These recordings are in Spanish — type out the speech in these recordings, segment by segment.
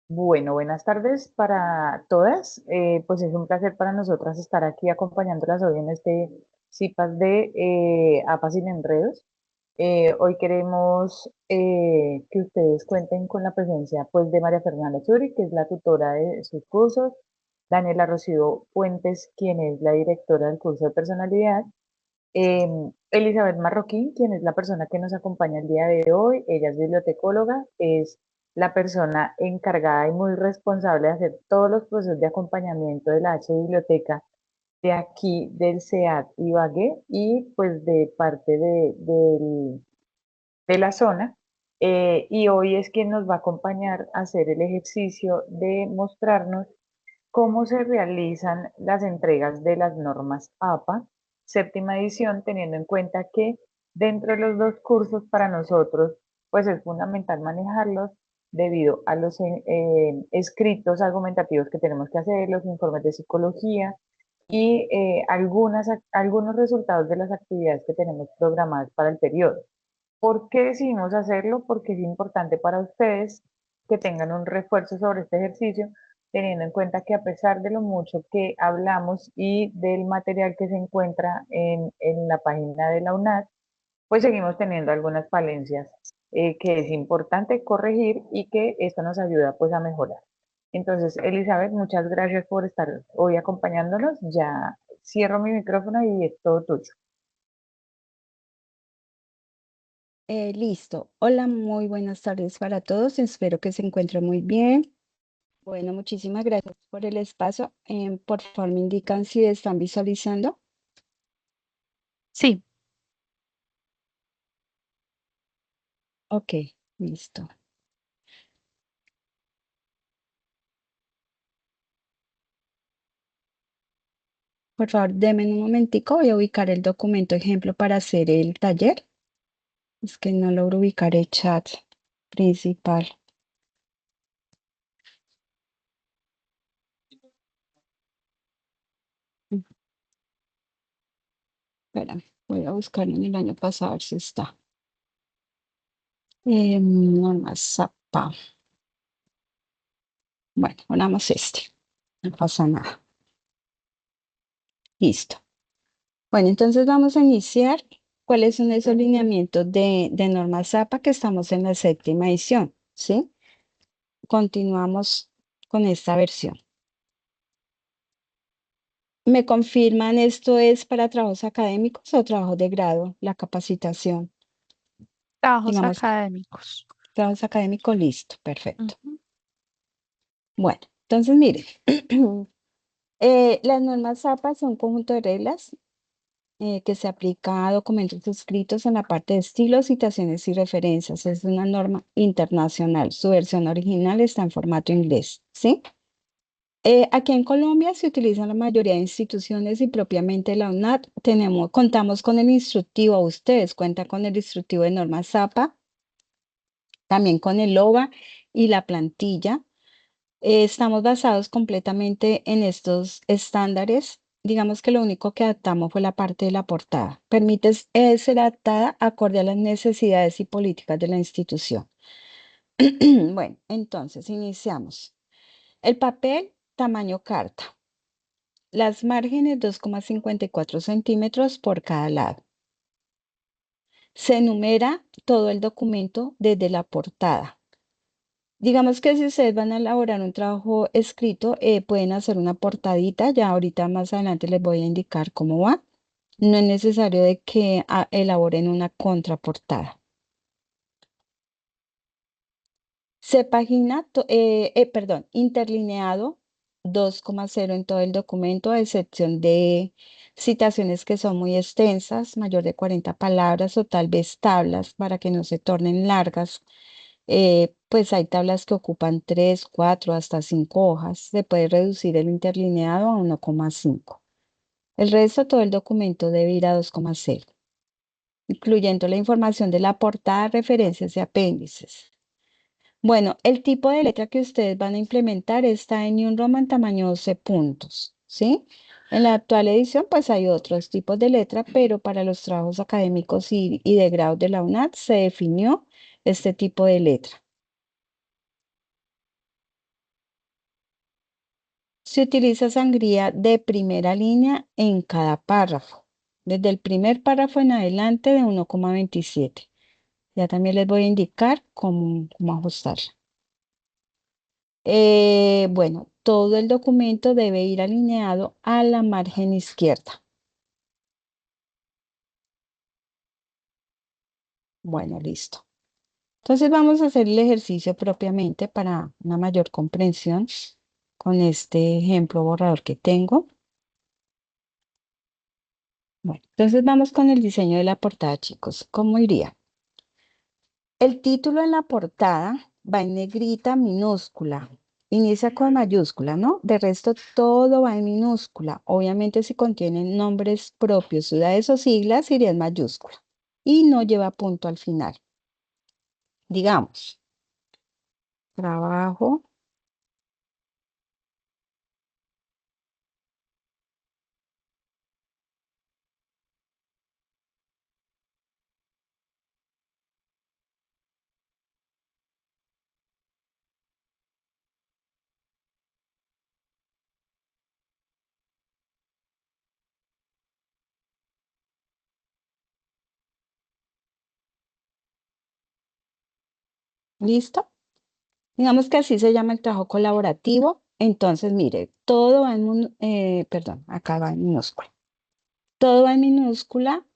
Bueno, buenas tardes para todas. Pues es un placer para nosotras estar aquí acompañándolas hoy en este CIPAS de APA sin enredos. Hoy queremos que ustedes cuenten con la presencia pues, de María Fernanda Zuri, que es la tutora de sus cursos, Daniela Rocío Puentes, quien es la directora del curso de personalidad, Elizabeth Marroquín, quien es la persona que nos acompaña el día de hoy. Ella es bibliotecóloga, es la persona encargada y muy responsable de hacer todos los procesos de acompañamiento de la H Biblioteca de aquí del SEAT Ibagué y pues de parte de la zona. Y hoy es quien nos va a acompañar a hacer el ejercicio de mostrarnos cómo se realizan las entregas de las normas APA, séptima edición, teniendo en cuenta que dentro de los dos cursos para nosotros, pues es fundamental manejarlos debido a los escritos argumentativos que tenemos que hacer, los informes de psicología y algunos resultados de las actividades que tenemos programadas para el periodo. ¿Por qué decidimos hacerlo? Porque es importante para ustedes que tengan un refuerzo sobre este ejercicio, teniendo en cuenta que a pesar de lo mucho que hablamos y del material que se encuentra en la página de la UNAD, pues seguimos teniendo algunas falencias que es importante corregir y que esto nos ayuda pues a mejorar. Entonces, Elizabeth, muchas gracias por estar hoy acompañándonos. Ya cierro mi micrófono y es todo tuyo. Listo. Hola, muy buenas tardes para todos. Espero que se encuentren muy bien. Bueno, muchísimas gracias por el espacio. Por favor, me indican si están visualizando. Sí, Ok, listo. Por favor, denme un momentico. Voy a ubicar el documento ejemplo para hacer el taller. Es que no logro ubicar el chat principal. Mm, Espérame, voy a buscar en el año pasado a ver si está. Norma Zapa. Bueno, ponemos este. No pasa nada. Listo. Bueno, entonces vamos a iniciar. ¿Cuáles son esos lineamientos de norma ZAPA que estamos en la séptima edición? ¿Sí? Continuamos con esta versión. ¿Me confirman esto es para trabajos académicos o trabajos de grado, la capacitación? trabajos Digamos, académicos. trabajos académicos, listo, perfecto. Ujú. Bueno, entonces mire, las normas ZAPA son un conjunto de reglas que se aplica a documentos escritos en la parte de estilos, citaciones y referencias. Es una norma internacional. Su versión original está en formato inglés, ¿sí? Aquí en Colombia se utiliza en la mayoría de instituciones y propiamente la UNAD contamos con el instructivo. Ustedes cuentan con el instructivo de norma ZAPA, también con el OVA y la plantilla. Estamos basados completamente en estos estándares. Digamos que lo único que adaptamos fue la parte de la portada. Permite ser adaptada acorde a las necesidades y políticas de la institución. Bueno, entonces iniciamos. El papel, tamaño carta. Las márgenes 2,54 centímetros por cada lado. Se enumera todo el documento desde la portada. Digamos que si ustedes van a elaborar un trabajo escrito, pueden hacer una portadita, ya ahorita más adelante les voy a indicar cómo va. No es necesario de que elaboren una contraportada. Interlineado 2,0 en todo el documento, a excepción de citaciones que son muy extensas, mayor de 40 palabras o tal vez tablas para que no se tornen largas. Pues hay tablas que ocupan 3, 4, hasta 5 hojas. Se puede reducir el interlineado a 1,5. El resto, todo el documento debe ir a 2,0, incluyendo la información de la portada, referencias y apéndices. Bueno, el tipo de letra que ustedes van a implementar está en New Roman tamaño 12 puntos, ¿sí? En la actual edición, pues hay otros tipos de letra, pero para los trabajos académicos y de grado de la UNAD se definió este tipo de letra. Se utiliza sangría de primera línea en cada párrafo, desde el primer párrafo en adelante de 1,27. Ya también les voy a indicar cómo ajustarla. Bueno, todo el documento debe ir alineado a la margen izquierda. Bueno, listo. Entonces vamos a hacer el ejercicio propiamente para una mayor comprensión con este ejemplo borrador que tengo. Bueno, entonces vamos con el diseño de la portada, chicos. ¿Cómo iría? El título en la portada va en negrita minúscula. Inicia con mayúscula, ¿no? De resto, todo va en minúscula. Obviamente, si contienen nombres propios, ciudades o siglas, iría en mayúscula. Y no lleva punto al final. Digamos, trabajo. ¿Listo? Digamos que así se llama el trabajo colaborativo. Entonces, mire, todo va perdón, acá va en minúscula. Todo va en minúscula,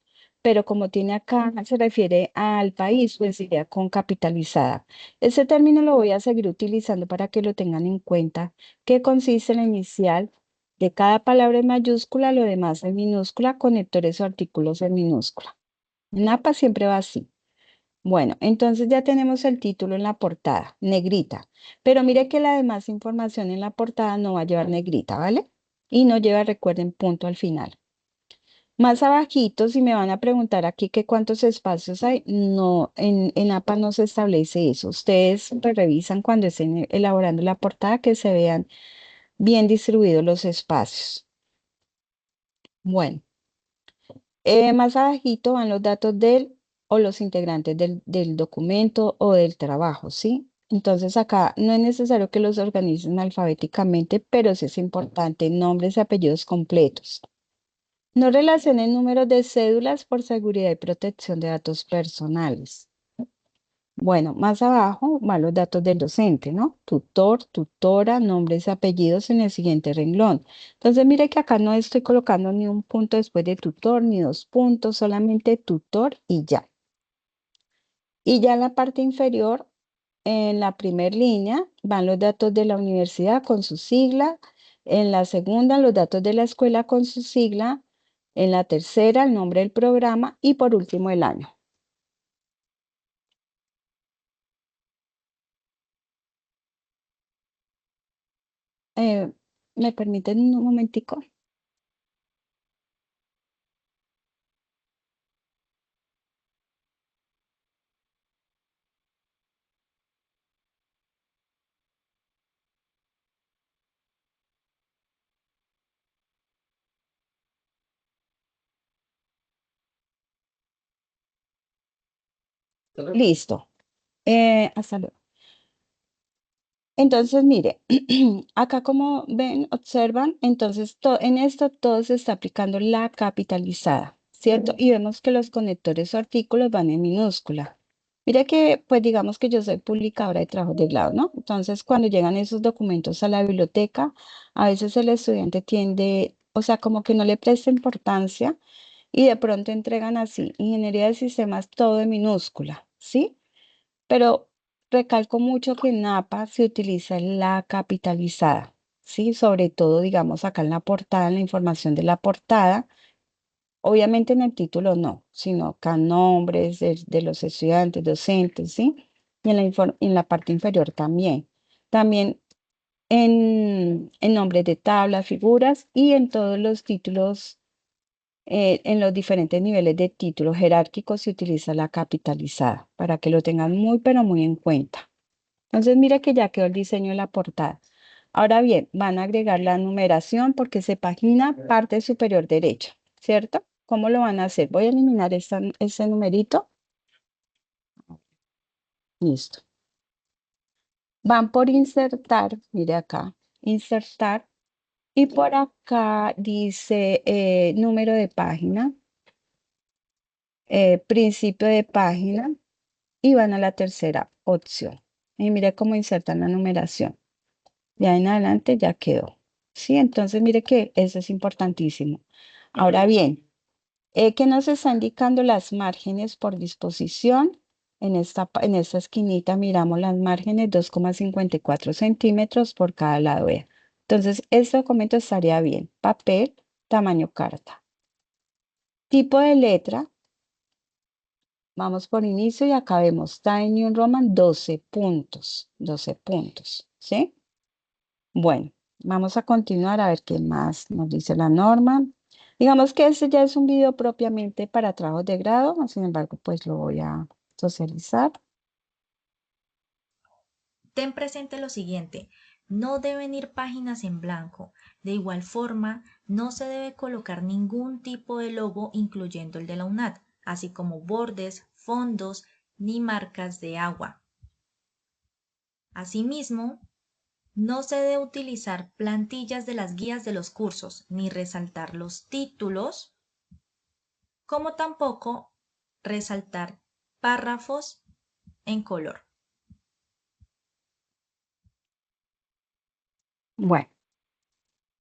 pero como tiene acá, se refiere al país, pues iría con capitalizada. Ese término lo voy a seguir utilizando para que lo tengan en cuenta, que consiste en la inicial de cada palabra en mayúscula, lo demás en minúscula, conectores o artículos en minúscula. En APA siempre va así. Bueno, entonces ya tenemos el título en la portada, negrita. Pero mire que la demás información en la portada no va a llevar negrita, ¿vale? Y no lleva, recuerden, punto al final. Más abajito, si me van a preguntar aquí que cuántos espacios hay, no, en APA no se establece eso. Ustedes revisan cuando estén elaborando la portada que se vean bien distribuidos los espacios. Bueno. Más abajito van los datos del o los integrantes del documento o del trabajo, ¿sí? Entonces acá no es necesario que los organicen alfabéticamente, pero sí es importante nombres y apellidos completos. No relacionen números de cédulas por seguridad y protección de datos personales. Bueno, más abajo van los datos del docente, ¿no? Tutor, tutora, nombres y apellidos en el siguiente renglón. Entonces, mire que acá no estoy colocando ni un punto después de tutor, ni dos puntos, solamente tutor y ya. Y ya en la parte inferior, en la primera línea, van los datos de la universidad con su sigla. En la segunda, los datos de la escuela con su sigla. En la tercera, el nombre del programa. Y por último, el año. ¿Me permiten un momentico? Listo. Hasta luego. Entonces, mire, acá como ven, observan, entonces en esto todo se está aplicando la capitalizada, ¿cierto? Y vemos que los conectores o artículos van en minúscula. Mira que, pues digamos que yo soy publicadora de trabajos de grado, ¿no? Entonces, cuando llegan esos documentos a la biblioteca, a veces el estudiante tiende, o sea, como que no le presta importancia y de pronto entregan así, ingeniería de sistemas todo en minúscula, ¿sí? Pero recalco mucho que en APA se utiliza la capitalizada, ¿sí? Sobre todo, digamos, acá en la portada, en la información de la portada. Obviamente en el título no, sino acá nombres de los estudiantes, docentes, ¿sí? Y en la parte inferior también. También en nombres de tablas, figuras y en todos los títulos, en los diferentes niveles de títulos jerárquicos se utiliza la capitalizada para que lo tengan muy, pero muy en cuenta. Entonces, mira que ya quedó el diseño de la portada. Ahora bien, van a agregar la numeración porque se pagina parte superior derecha, ¿cierto? ¿Cómo lo van a hacer? Voy a eliminar ese numerito. Listo. Van por insertar, mire acá, insertar. Y por acá dice número de página, principio de página y van a la tercera opción. Y mire cómo insertan la numeración. De ahí en adelante ya quedó. Sí, entonces mire que eso es importantísimo. Ahora bien, ¿qué nos está indicando las márgenes por disposición? En esta esquinita miramos las márgenes 2,54 centímetros por cada lado. Vea. Entonces, este documento estaría bien. Papel, tamaño carta. Tipo de letra. Vamos por inicio y acá vemos Times New Roman 12 puntos. 12 puntos. ¿Sí? Bueno, vamos a continuar a ver qué más nos dice la norma. Digamos que este ya es un video propiamente para trabajos de grado, sin embargo, pues lo voy a socializar. Ten presente lo siguiente, no deben ir páginas en blanco. De igual forma, no se debe colocar ningún tipo de logo, incluyendo el de la UNAD, así como bordes, fondos ni marcas de agua. Asimismo, no se debe utilizar plantillas de las guías de los cursos, ni resaltar los títulos, como tampoco resaltar párrafos en color. Bueno,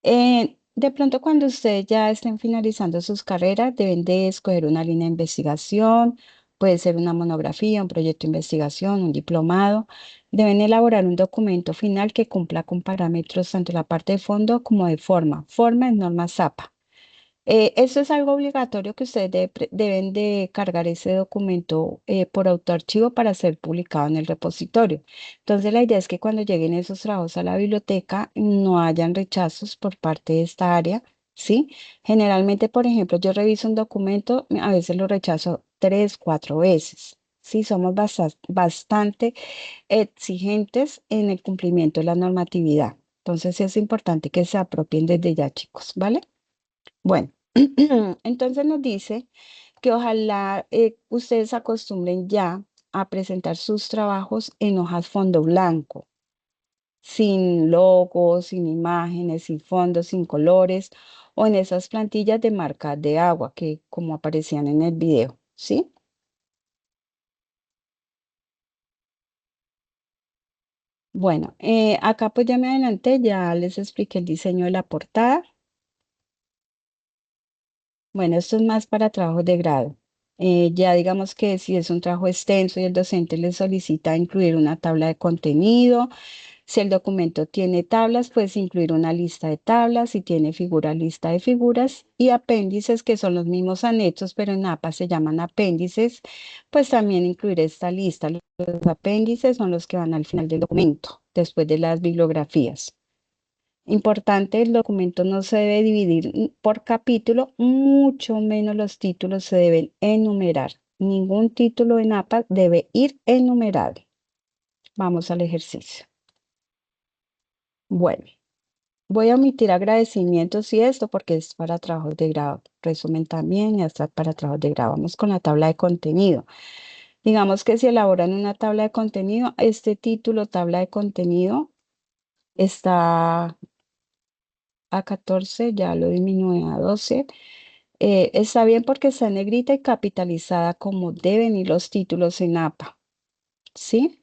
de pronto cuando ustedes ya estén finalizando sus carreras, deben de escoger una línea de investigación, puede ser una monografía, un proyecto de investigación, un diplomado. Deben elaborar un documento final que cumpla con parámetros tanto en la parte de fondo como de forma. Forma en norma ZAPA. Eso es algo obligatorio que ustedes deben de cargar ese documento por autoarchivo para ser publicado en el repositorio. Entonces, la idea es que cuando lleguen esos trabajos a la biblioteca no hayan rechazos por parte de esta área, ¿sí? Generalmente, por ejemplo, yo reviso un documento, a veces lo rechazo 3, 4 veces. Sí, somos bastante exigentes en el cumplimiento de la normatividad. Entonces, sí es importante que se apropien desde ya, chicos, ¿vale? Bueno, entonces nos dice que ojalá ustedes acostumbren ya a presentar sus trabajos en hojas fondo blanco, sin logos, sin imágenes, sin fondos, sin colores, o en esas plantillas de marca de agua que como aparecían en el video, ¿sí? Bueno, acá pues ya me adelanté, ya les expliqué el diseño de la portada. Bueno, esto es más para trabajos de grado. Ya digamos que si es un trabajo extenso y el docente le solicita incluir una tabla de contenido, si el documento tiene tablas, pues incluir una lista de tablas, si tiene figuras, lista de figuras y apéndices que son los mismos anexos, pero en APA se llaman apéndices, pues también incluir esta lista. Los apéndices son los que van al final del documento, después de las bibliografías. Importante, el documento no se debe dividir por capítulo, mucho menos los títulos se deben enumerar. Ningún título en APA debe ir enumerado. Vamos al ejercicio. Bueno, voy a omitir agradecimientos y esto porque es para trabajos de grado. Resumen también y hasta para trabajos de grado. Vamos con la tabla de contenido. Digamos que si elaboran una tabla de contenido, este título, tabla de contenido, está a 14, ya lo disminuye a 12. Está bien porque está en negrita y capitalizada como deben ir los títulos en APA, ¿sí?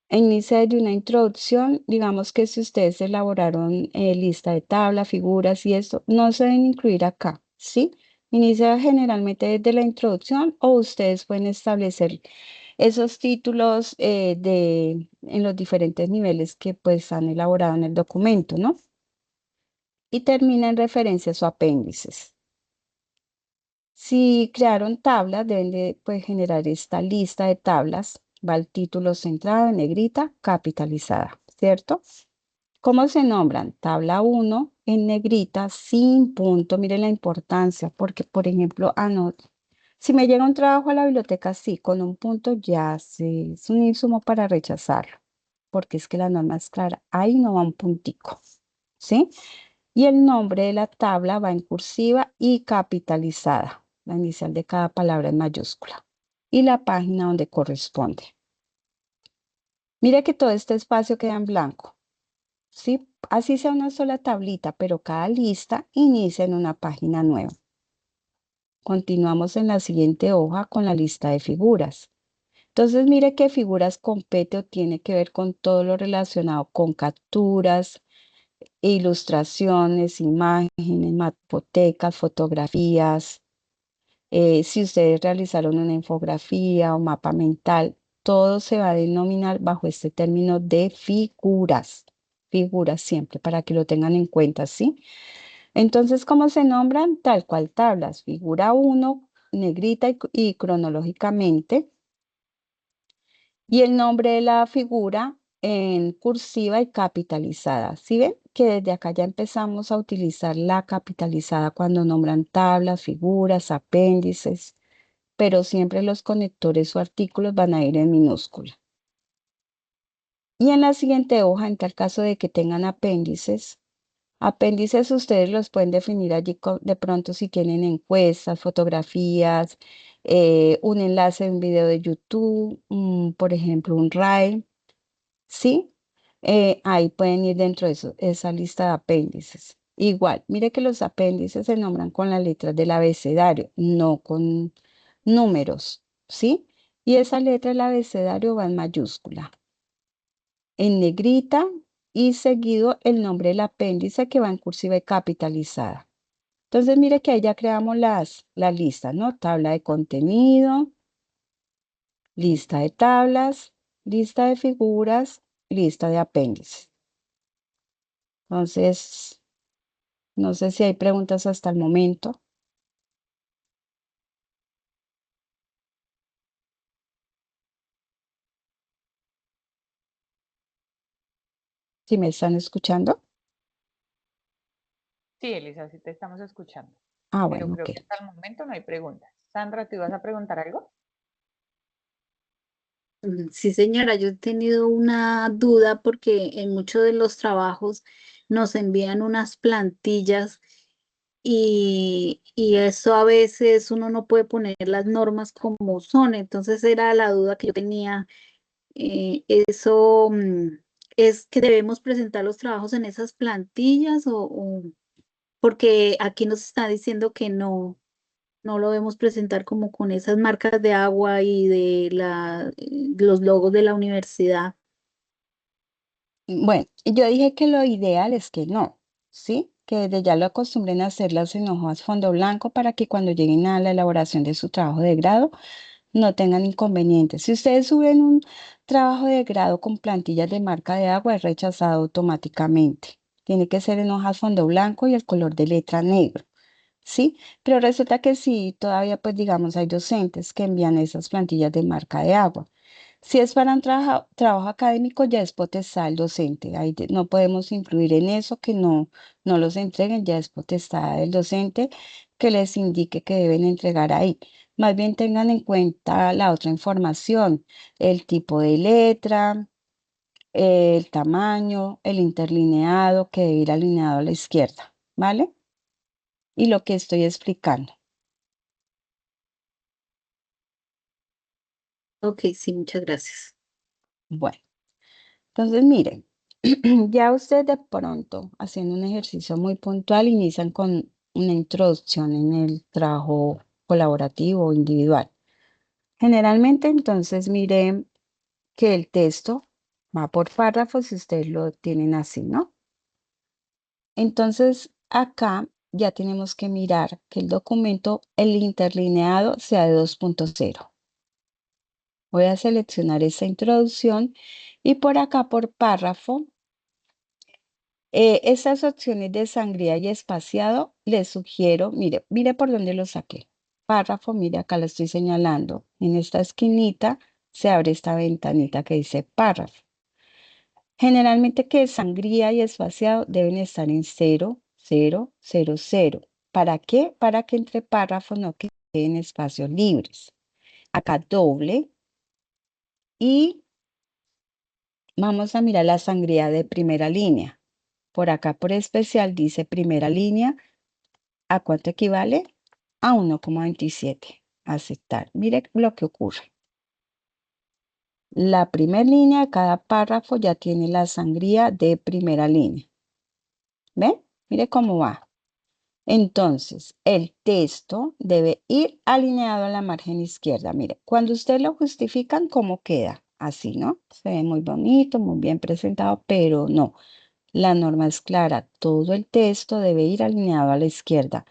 Inicia de una introducción, digamos que si ustedes elaboraron lista de tabla, figuras y esto, no se deben incluir acá, ¿sí? Inicia generalmente desde la introducción o ustedes pueden establecer esos títulos en los diferentes niveles que pues han elaborado en el documento, ¿no? Y termina en referencias o apéndices. Si crearon tablas, deben de pues, generar esta lista de tablas. Va el título centrado en negrita, capitalizada, ¿cierto? ¿Cómo se nombran? Tabla 1 en negrita, sin punto. Miren la importancia, porque, por ejemplo, si me llega un trabajo a la biblioteca así, con un punto, es un insumo para rechazarlo, porque es que la norma es clara. Ahí no va un puntico, ¿sí? Y el nombre de la tabla va en cursiva y capitalizada. La inicial de cada palabra en mayúscula. Y la página donde corresponde. Mire que todo este espacio queda en blanco. ¿sí? Así sea una sola tablita, pero cada lista inicia en una página nueva. Continuamos en la siguiente hoja con la lista de figuras. Entonces, mire qué figuras compete o tiene que ver con todo lo relacionado con capturas, ilustraciones, imágenes, mapotecas, fotografías. Si ustedes realizaron una infografía o mapa mental, todo se va a denominar bajo este término de figuras. Figuras siempre, para que lo tengan en cuenta, ¿sí? Entonces, ¿cómo se nombran? Tal cual tablas. Figura 1, negrita y cronológicamente. Y el nombre de la figura en cursiva y capitalizada. ¿Sí ven? Que desde acá ya empezamos a utilizar la capitalizada cuando nombran tablas, figuras, apéndices, pero siempre los conectores o artículos van a ir en minúscula. Y en la siguiente hoja, en tal caso de que tengan apéndices, apéndices ustedes los pueden definir allí de pronto si tienen encuestas, fotografías, un enlace de un video de YouTube, por ejemplo, un RAE, ¿sí? Ahí pueden ir dentro de esa lista de apéndices. Igual, mire que los apéndices se nombran con las letras del abecedario, no con números, ¿sí? Y esa letra del abecedario va en mayúscula, en negrita y seguido el nombre del apéndice que va en cursiva y capitalizada. Entonces, mire que ahí ya creamos las listas, ¿no? Tabla de contenido, lista de tablas, lista de figuras, lista de apéndices. Entonces, no sé si hay preguntas hasta el momento. Si me están escuchando. Sí, Elisa, sí te estamos escuchando, Ah, pero bueno, ok. creo que hasta el momento no hay preguntas. Sandra, ¿te ibas a preguntar algo? Sí, señora, yo he tenido una duda porque en muchos de los trabajos nos envían unas plantillas y eso a veces uno no puede poner las normas como son. Entonces era la duda que yo tenía. Eso es que debemos presentar los trabajos en esas plantillas porque aquí nos está diciendo que no lo debemos presentar como con esas marcas de agua y de los logos de la universidad. Bueno, yo dije que lo ideal es que no, ¿sí? Que desde ya lo acostumbren a hacerlas en hojas fondo blanco para que cuando lleguen a la elaboración de su trabajo de grado no tengan inconvenientes. Si ustedes suben un trabajo de grado con plantillas de marca de agua, es rechazado automáticamente. Tiene que ser en hojas fondo blanco y el color de letra negro. ¿Sí? Pero resulta que sí, todavía pues digamos hay docentes que envían esas plantillas de marca de agua. Si es para un trabajo académico, ya es potestad del docente. Ahí no podemos influir en eso, que no los entreguen, ya es potestad del docente que les indique que deben entregar ahí. Más bien tengan en cuenta la otra información, el tipo de letra, el tamaño, el interlineado que debe ir alineado a la izquierda, ¿vale? Y lo que estoy explicando. Ok, sí, muchas gracias. Bueno, entonces miren, ya ustedes de pronto haciendo un ejercicio muy puntual inician con una introducción en el trabajo colaborativo o individual. Generalmente entonces miren que el texto va por párrafos si ustedes lo tienen así, ¿no? Entonces acá ya tenemos que mirar que el documento, el interlineado sea de 2.0. Voy a seleccionar esta introducción y por acá por párrafo, estas opciones de sangría y espaciado, les sugiero, mire por dónde lo saqué. Párrafo, mire acá lo estoy señalando. En esta esquinita se abre esta ventanita que dice párrafo. Generalmente que sangría y espaciado deben estar en 0, 0, 0, 0. ¿Para qué? Para que entre párrafos no queden espacios libres. Acá doble y vamos a mirar la sangría de primera línea. Por acá por especial dice primera línea. ¿A cuánto equivale? A 1,27. Aceptar. Mire lo que ocurre. La primera línea de cada párrafo ya tiene la sangría de primera línea. ¿Ven? Mire cómo va. Entonces, el texto debe ir alineado a la margen izquierda. Mire, cuando ustedes lo justifican, ¿cómo queda? Así, ¿no? Se ve muy bonito, muy bien presentado, pero no. La norma es clara. Todo el texto debe ir alineado a la izquierda.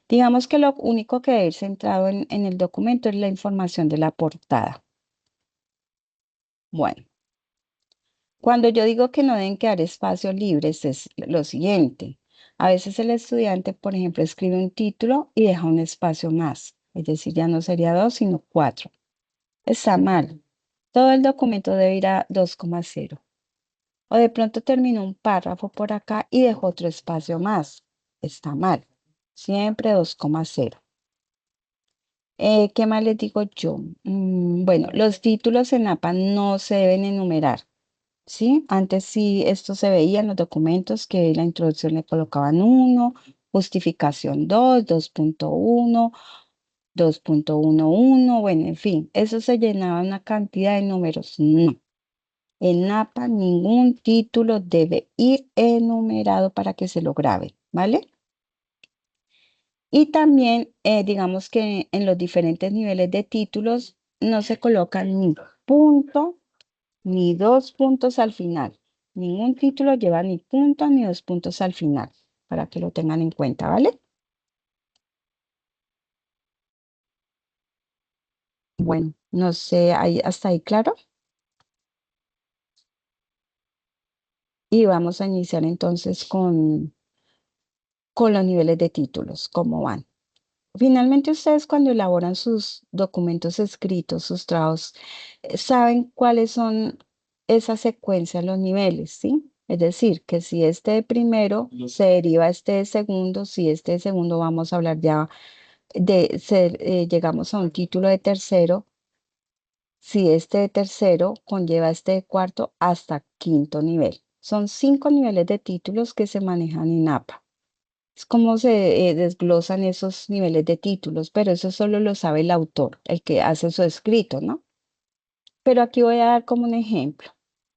Digamos que lo único que debe ir centrado en el documento es la información de la portada. Bueno, cuando yo digo que no deben quedar espacios libres, es lo siguiente. A veces el estudiante, por ejemplo, escribe un título y deja un espacio más. Es decir, ya no sería 2, sino 4. Está mal. Todo el documento debe ir a 2,0. O de pronto terminó un párrafo por acá y dejó otro espacio más. Está mal. Siempre 2,0. ¿Qué más les digo yo? Bueno, los títulos en APA no se deben enumerar. ¿Sí? Antes sí esto se veía en los documentos que la introducción le colocaban 1, justificación 2, 2.1, 2.11, bueno, en fin, eso se llenaba una cantidad de números. No. En APA ningún título debe ir enumerado para que se lo grabe, ¿vale? Y también, digamos que en los diferentes niveles de títulos no se colocan ni punto ni 2 puntos al final. Ningún título lleva ni punto ni 2 puntos al final, para que lo tengan en cuenta, ¿vale? Bueno, no sé, hasta ahí claro. Y vamos a iniciar entonces con los niveles de títulos, cómo van. Finalmente, ustedes cuando elaboran sus documentos escritos, sus trabajos, saben cuáles son esas secuencias, los niveles, ¿sí? Es decir, que si este de primero se deriva este de segundo, si este de segundo vamos a hablar ya llegamos a un título de tercero, si este de tercero conlleva este de cuarto hasta quinto nivel. Son 5 niveles de títulos que se manejan en APA. Es como se desglosan esos niveles de títulos, pero eso solo lo sabe el autor, el que hace su escrito, ¿no? Pero aquí voy a dar como un ejemplo.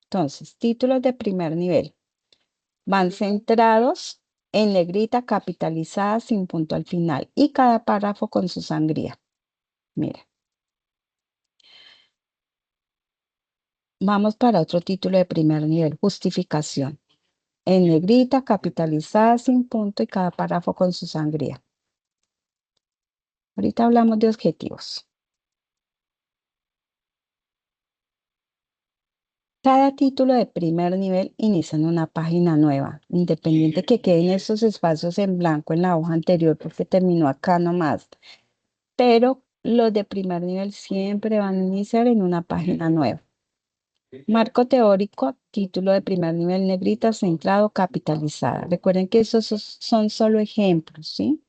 Entonces, títulos de primer nivel van centrados en negrita capitalizada sin punto al final y cada párrafo con su sangría. Mira. Vamos para otro título de primer nivel, justificación. En negrita capitalizada sin punto y cada párrafo con su sangría. Ahorita hablamos de objetivos. Cada título de primer nivel inicia en una página nueva, independiente que queden estos espacios en blanco en la hoja anterior porque terminó acá nomás. Pero los de primer nivel siempre van a iniciar en una página nueva. Marco teórico, título de primer nivel negrita, centrado, capitalizada. Recuerden que esos son solo ejemplos, ¿sí?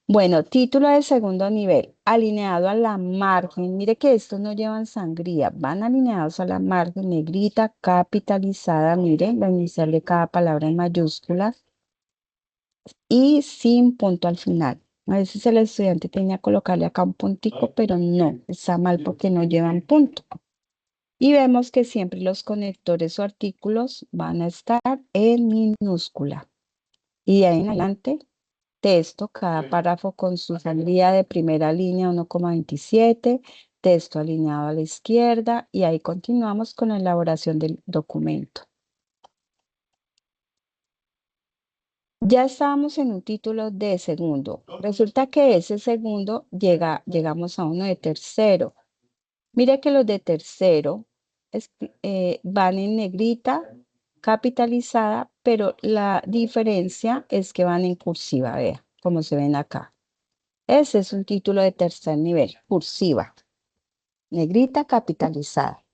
Bueno, título de segundo nivel, alineado a la margen. Mire que estos no llevan sangría, van alineados a la margen, negrita, capitalizada, mire, la inicial de cada palabra en mayúsculas y sin punto al final. A veces el estudiante tenía que colocarle acá un puntico, pero no, está mal porque no llevan punto. Y vemos que siempre los conectores o artículos van a estar en minúscula. Y de ahí en adelante texto, cada párrafo con su sangría de primera línea 1,27, texto alineado a la izquierda y ahí continuamos con la elaboración del documento. Ya estábamos en un título de segundo. Resulta que ese segundo llegamos a uno de tercero. Mire que los de tercero van en negrita, capitalizada, pero la diferencia es que van en cursiva, vea, como se ven acá. Ese es un título de tercer nivel, cursiva, negrita capitalizada.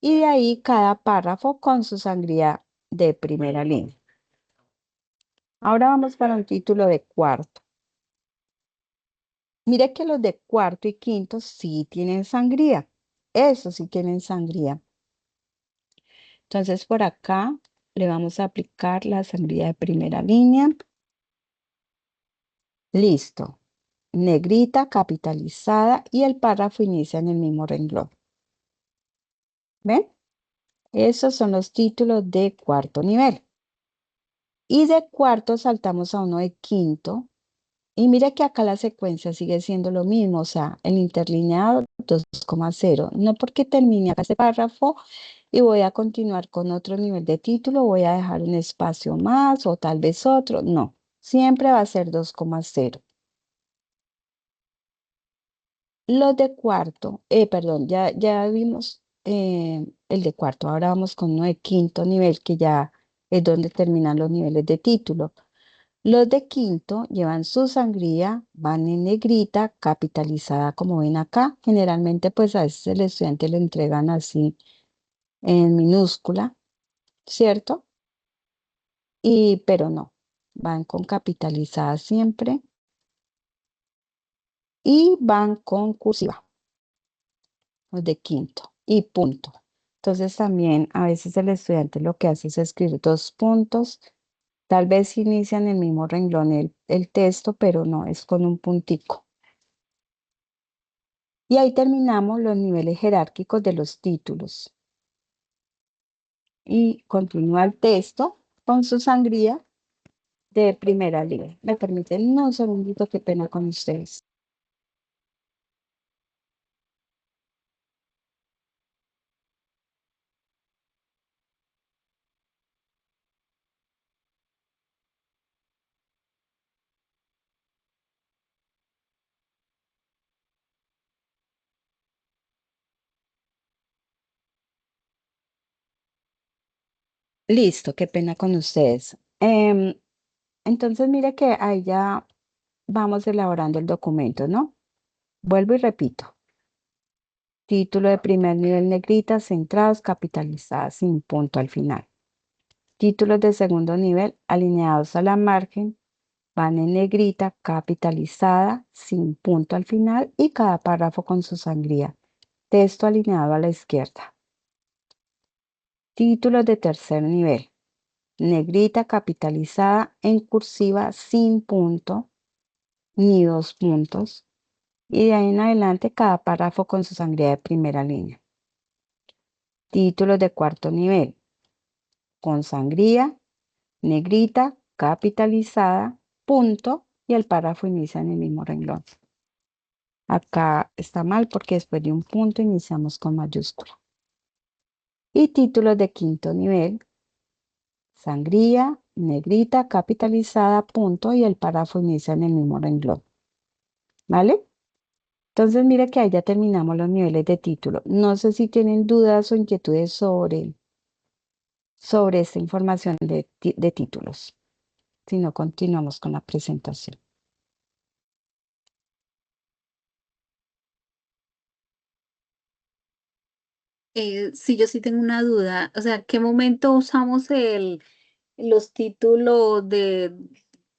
Y de ahí cada párrafo con su sangría de primera línea. Ahora vamos para un título de cuarto. Mire que los de cuarto y quinto sí tienen sangría. Eso sí tienen sangría. Entonces por acá le vamos a aplicar la sangría de primera línea. Listo. Negrita capitalizada y el párrafo inicia en el mismo renglón. ¿Ven? Esos son los títulos de cuarto nivel. Y de cuarto saltamos a uno de quinto. Y mire que acá la secuencia sigue siendo lo mismo, o sea, el interlineado 2,0. No porque termine acá este párrafo y voy a continuar con otro nivel de título, voy a dejar un espacio más o tal vez otro. No, siempre va a ser 2,0. Los de cuarto, perdón, ya vimos el de cuarto. Ahora vamos con uno de quinto nivel, que ya es donde terminan los niveles de título. Los de quinto llevan su sangría, van en negrita, capitalizada como ven acá. Generalmente pues a veces el estudiante lo entregan así en minúscula, ¿cierto? Pero no, van con capitalizada siempre y van con cursiva, los de quinto y punto. Entonces también a veces el estudiante lo que hace es escribir 2 puntos. Tal vez inician el mismo renglón el texto, pero no, es con un puntico. Y ahí terminamos los niveles jerárquicos de los títulos. Y continúa el texto con su sangría de primera línea. ¿Me permiten un segundito? Qué pena con ustedes. Listo, qué pena con ustedes. Entonces, mire que ahí ya vamos elaborando el documento, ¿no? Vuelvo y repito. Título de primer nivel negrita, centrados, capitalizadas, sin punto al final. Títulos de segundo nivel, alineados a la margen, van en negrita, capitalizada, sin punto al final y cada párrafo con su sangría. Texto alineado a la izquierda. Títulos de tercer nivel, negrita, capitalizada, en cursiva, sin punto, ni 2 puntos. Y de ahí en adelante cada párrafo con su sangría de primera línea. Títulos de cuarto nivel, con sangría, negrita, capitalizada, punto, y el párrafo inicia en el mismo renglón. Acá está mal porque después de un punto iniciamos con mayúscula. Y títulos de quinto nivel, sangría, negrita, capitalizada, punto, y el párrafo inicia en el mismo renglón. ¿Vale? Entonces, mire que ahí ya terminamos los niveles de título. No sé si tienen dudas o inquietudes sobre esta información de títulos. Si no, continuamos con la presentación. Sí, yo sí tengo una duda. O sea, ¿qué momento usamos los títulos de,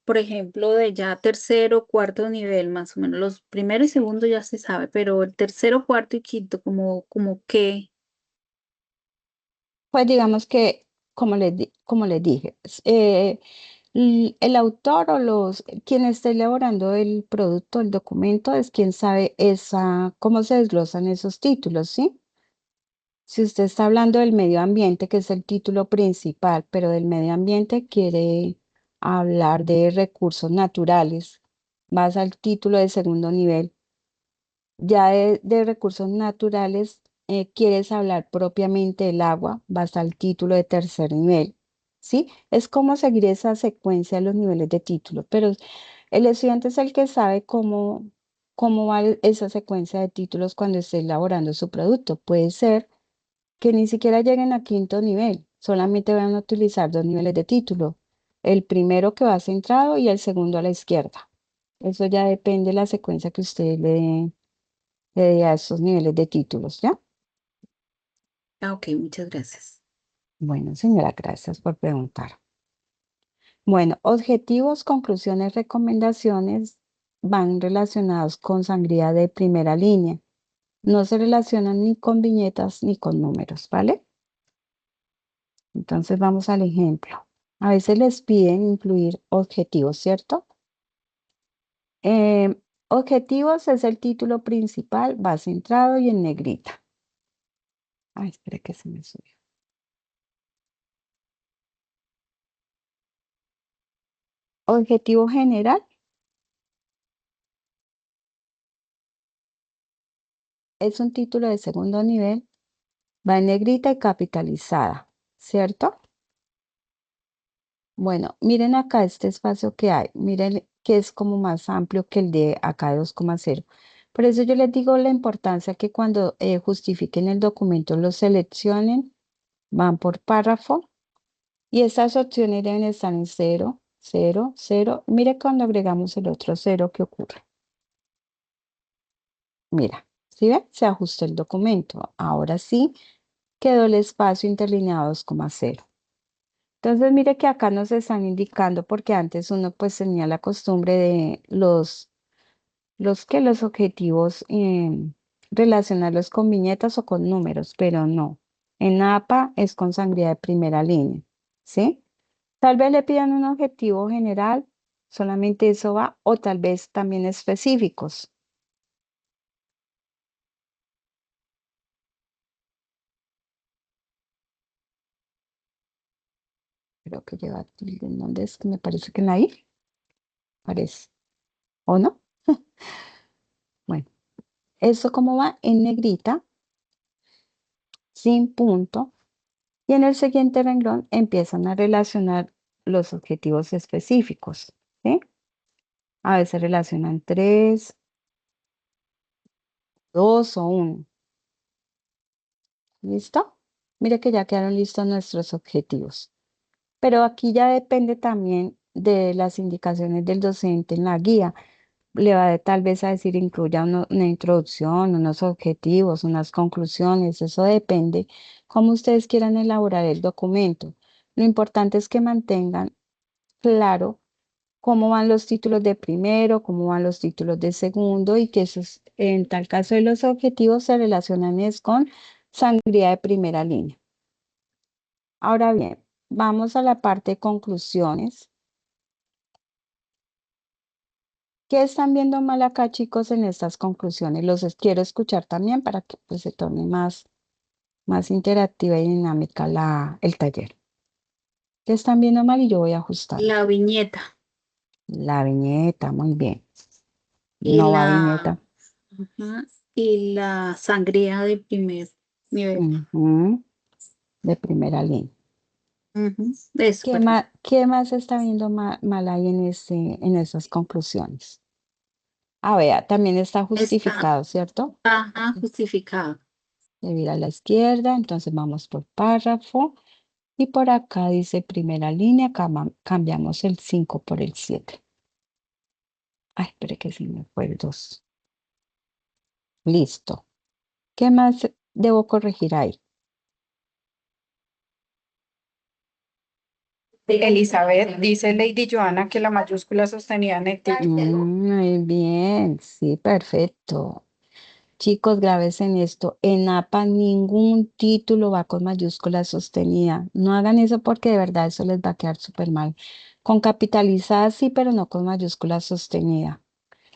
por ejemplo, de ya tercero, cuarto nivel, más o menos? Los primero y segundo ya se sabe, pero el tercero, cuarto y quinto, como qué. Pues digamos que, como les dije, el autor o quien esté elaborando el producto, el documento, es quien sabe cómo se desglosan esos títulos, ¿sí? Si usted está hablando del medio ambiente, que es el título principal, pero del medio ambiente quiere hablar de recursos naturales, vas al título de segundo nivel. Ya de recursos naturales, quieres hablar propiamente del agua, vas al título de tercer nivel, ¿sí? Es como seguir esa secuencia de los niveles de título, pero el estudiante es el que sabe cómo va esa secuencia de títulos cuando esté elaborando su producto. Puede ser que ni siquiera lleguen a quinto nivel, solamente van a utilizar 2 niveles de título, el primero que va centrado y el segundo a la izquierda. Eso ya depende de la secuencia que usted le dé a esos niveles de títulos, ¿ya? Ah, ok, muchas gracias. Bueno, señora, gracias por preguntar. Bueno, objetivos, conclusiones, recomendaciones van relacionados con sangría de primera línea. No se relacionan ni con viñetas ni con números, ¿vale? Entonces vamos al ejemplo. A veces les piden incluir objetivos, ¿cierto? Objetivos es el título principal, va centrado y en negrita. Ay, espera que se me subió. Objetivo general. Es un título de segundo nivel. Va en negrita y capitalizada, ¿cierto? Bueno, miren acá este espacio que hay. Miren que es como más amplio que el de acá de 2,0. Por eso yo les digo la importancia que cuando justifiquen el documento lo seleccionen, van por párrafo y estas opciones deben estar en 0, 0, 0. Mire cuando agregamos el otro 0, ¿qué ocurre? Mira, ¿sí ven? Se ajusta el documento. Ahora sí quedó el espacio interlineado 2,0. Entonces, mire que acá nos están indicando, porque antes uno pues tenía la costumbre de los objetivos relacionarlos con viñetas o con números, pero no. En APA es con sangría de primera línea, ¿sí? Tal vez le pidan un objetivo general, solamente eso va, o tal vez también específicos. Creo que lleva tilde, ¿en dónde es? Que me parece que en la I, parece, ¿o no? Bueno, eso como va en negrita, sin punto, y en el siguiente renglón empiezan a relacionar los objetivos específicos, ¿sí? A veces relacionan 3, 2 o 1. ¿Listo? Mire que ya quedaron listos nuestros objetivos. Pero aquí ya depende también de las indicaciones del docente en la guía. Le va tal vez a decir incluya una introducción, unos objetivos, unas conclusiones. Eso depende cómo ustedes quieran elaborar el documento. Lo importante es que mantengan claro cómo van los títulos de primero, cómo van los títulos de segundo y que esos, en tal caso de los objetivos se relacionan es con sangría de primera línea. Ahora bien, vamos a la parte de conclusiones. ¿Qué están viendo mal acá, chicos, en estas conclusiones? Quiero escuchar también para que pues, se torne más interactiva y dinámica el taller. ¿Qué están viendo mal? Y yo voy ajustando. La viñeta La viñeta, muy bien. y No va viñeta. ajá, y la sangría de primer nivel. Ujú, de primera línea. Eso, perdón. ¿Qué más está viendo mal ahí en esas conclusiones? Ah, vea, también está Está, justificado, ¿cierto? ajá, justificado. Debe ir a la izquierda, entonces vamos por párrafo. Y por acá dice primera línea, cambiamos el 5 por el 7. Ay, espere que se me fue el 2. Listo. ¿Qué más debo corregir ahí? Elizabeth, dice Lady Joana que la mayúscula sostenida en el título. Muy bien, sí, perfecto. Chicos, grábense en esto. En APA ningún título va con mayúscula sostenida. No hagan eso porque de verdad eso les va a quedar súper mal. Con capitalizada sí, pero no con mayúscula sostenida.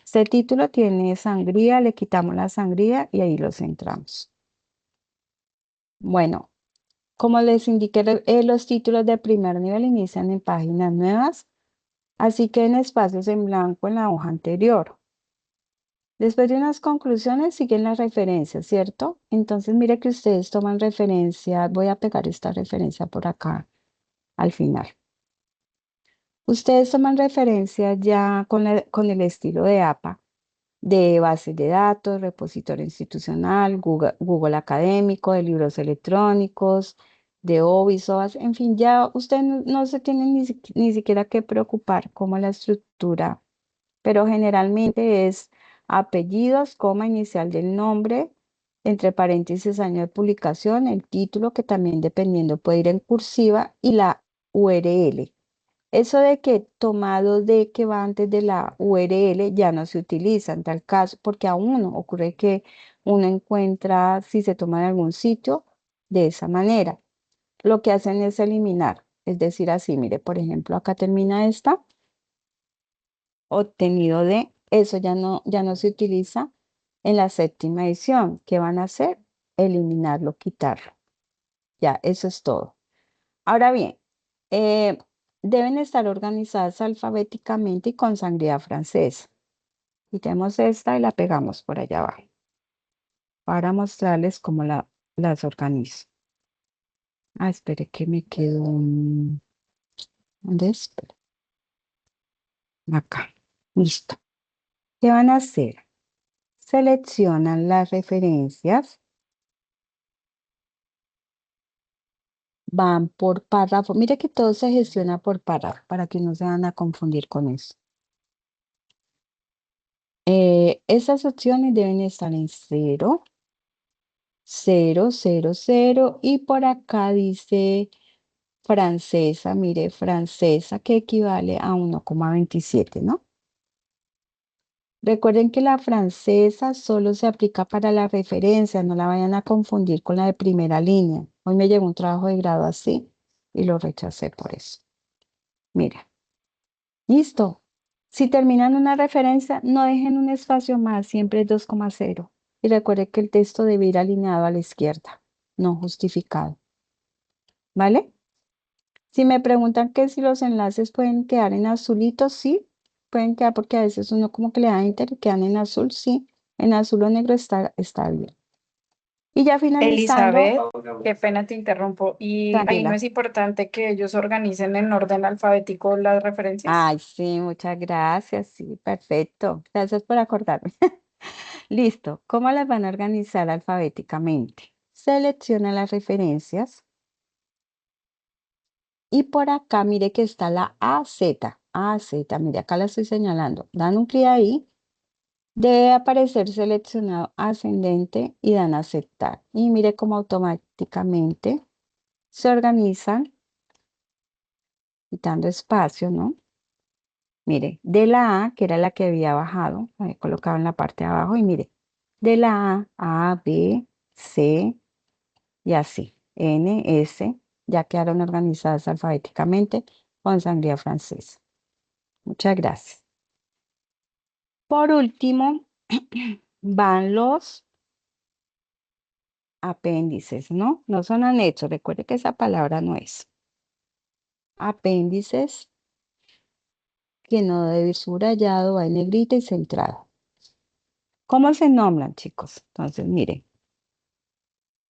Este título tiene sangría, le quitamos la sangría y ahí lo centramos. Bueno, como les indiqué, los títulos de primer nivel inician en páginas nuevas, así que en espacios en blanco en la hoja anterior. Después de unas conclusiones siguen las referencias, ¿cierto? Entonces, mire que ustedes toman referencia, voy a pegar esta referencia por acá al final. Ustedes toman referencia ya con el estilo de APA, de bases de datos, repositorio institucional, Google académico, de libros electrónicos, de OBIS, OAS, en fin, ya ustedes no se tienen ni siquiera que preocupar cómo la estructura, pero generalmente es apellidos, coma inicial del nombre, entre paréntesis año de publicación, el título que también dependiendo puede ir en cursiva y la URL. Eso de que tomado de que va antes de la URL ya no se utiliza en tal caso, porque a uno ocurre que uno encuentra si se toma en algún sitio de esa manera. Lo que hacen es eliminar, es decir, así, mire, por ejemplo, acá termina esta, obtenido de, eso ya no se utiliza en la séptima edición. ¿Qué van a hacer? Eliminarlo, quitarlo. Ya, eso es todo. Ahora bien, deben estar organizadas alfabéticamente y con sangría francesa. Quitemos esta y la pegamos por allá abajo para mostrarles cómo las organizo. Ah, espere que me quedo. ¿Dónde es? Espere. Acá. Listo. ¿Qué van a hacer? Seleccionan las referencias. Van por párrafo. Mire que todo se gestiona por párrafo para que no se van a confundir con eso. Esas opciones deben estar en 0, 0, 0, 0 y por acá dice francesa, mire, francesa que equivale a 1,27, ¿no? Recuerden que la francesa solo se aplica para la referencia, no la vayan a confundir con la de primera línea. Hoy me llegó un trabajo de grado así y lo rechacé por eso. Mira, listo. Si terminan una referencia, no dejen un espacio más, siempre es 2,0. Y recuerden que el texto debe ir alineado a la izquierda, no justificado. ¿Vale? Si me preguntan que si los enlaces pueden quedar en azulito, sí, pueden quedar porque a veces uno como que le da enter y quedan en azul, sí, en azul o negro está bien. Y ya finalizando, Elizabeth, qué pena te interrumpo. Y ahí no tranquila. es importante que ellos organicen en orden alfabético las referencias. Ay, sí, muchas gracias, sí, perfecto. Gracias por acordarme. Listo, ¿cómo las van a organizar alfabéticamente? Selecciona las referencias y por acá mire que está la AZ. AZ, mire acá la estoy señalando. Dan un clic ahí. Debe aparecer seleccionado ascendente y dan a aceptar. Y mire cómo automáticamente se organizan, quitando espacio, ¿no? Mire, de la A, que era la que había bajado, la había colocado en la parte de abajo, y mire, de la A, B, C, y así, N, S, ya quedaron organizadas alfabéticamente con sangría francesa. Muchas gracias. Por último, van los apéndices, ¿no? No son anexos, recuerde que esa palabra no es. Apéndices, que no debe ir subrayado, va en negrita y centrado. ¿Cómo se nombran, chicos? Entonces, miren,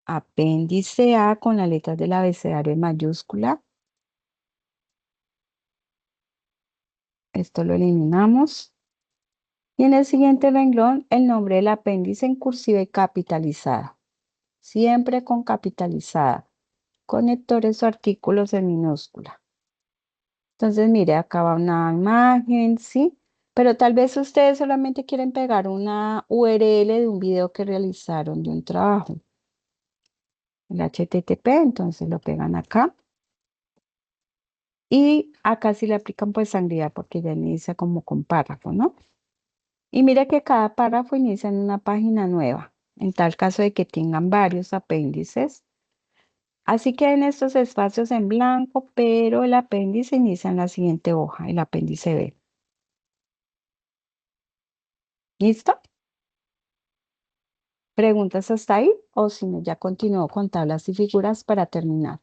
apéndice A con las letras del abecedario en mayúscula. Esto lo eliminamos. Y en el siguiente renglón, el nombre del apéndice en cursiva y capitalizada. Siempre con capitalizada. Conectores o artículos en minúscula. Entonces, mire, acá va una imagen, ¿sí? Pero tal vez ustedes solamente quieren pegar una URL de un video que realizaron de un trabajo. El HTTP, entonces lo pegan acá. Y acá sí le aplican pues sangría porque ya inicia como con párrafo, ¿no? Y mire que cada párrafo inicia en una página nueva, en tal caso de que tengan varios apéndices. Así que en estos espacios en blanco, pero el apéndice inicia en la siguiente hoja, el apéndice B. ¿Listo? ¿Preguntas hasta ahí? O si no, ya continúo con tablas y figuras para terminar.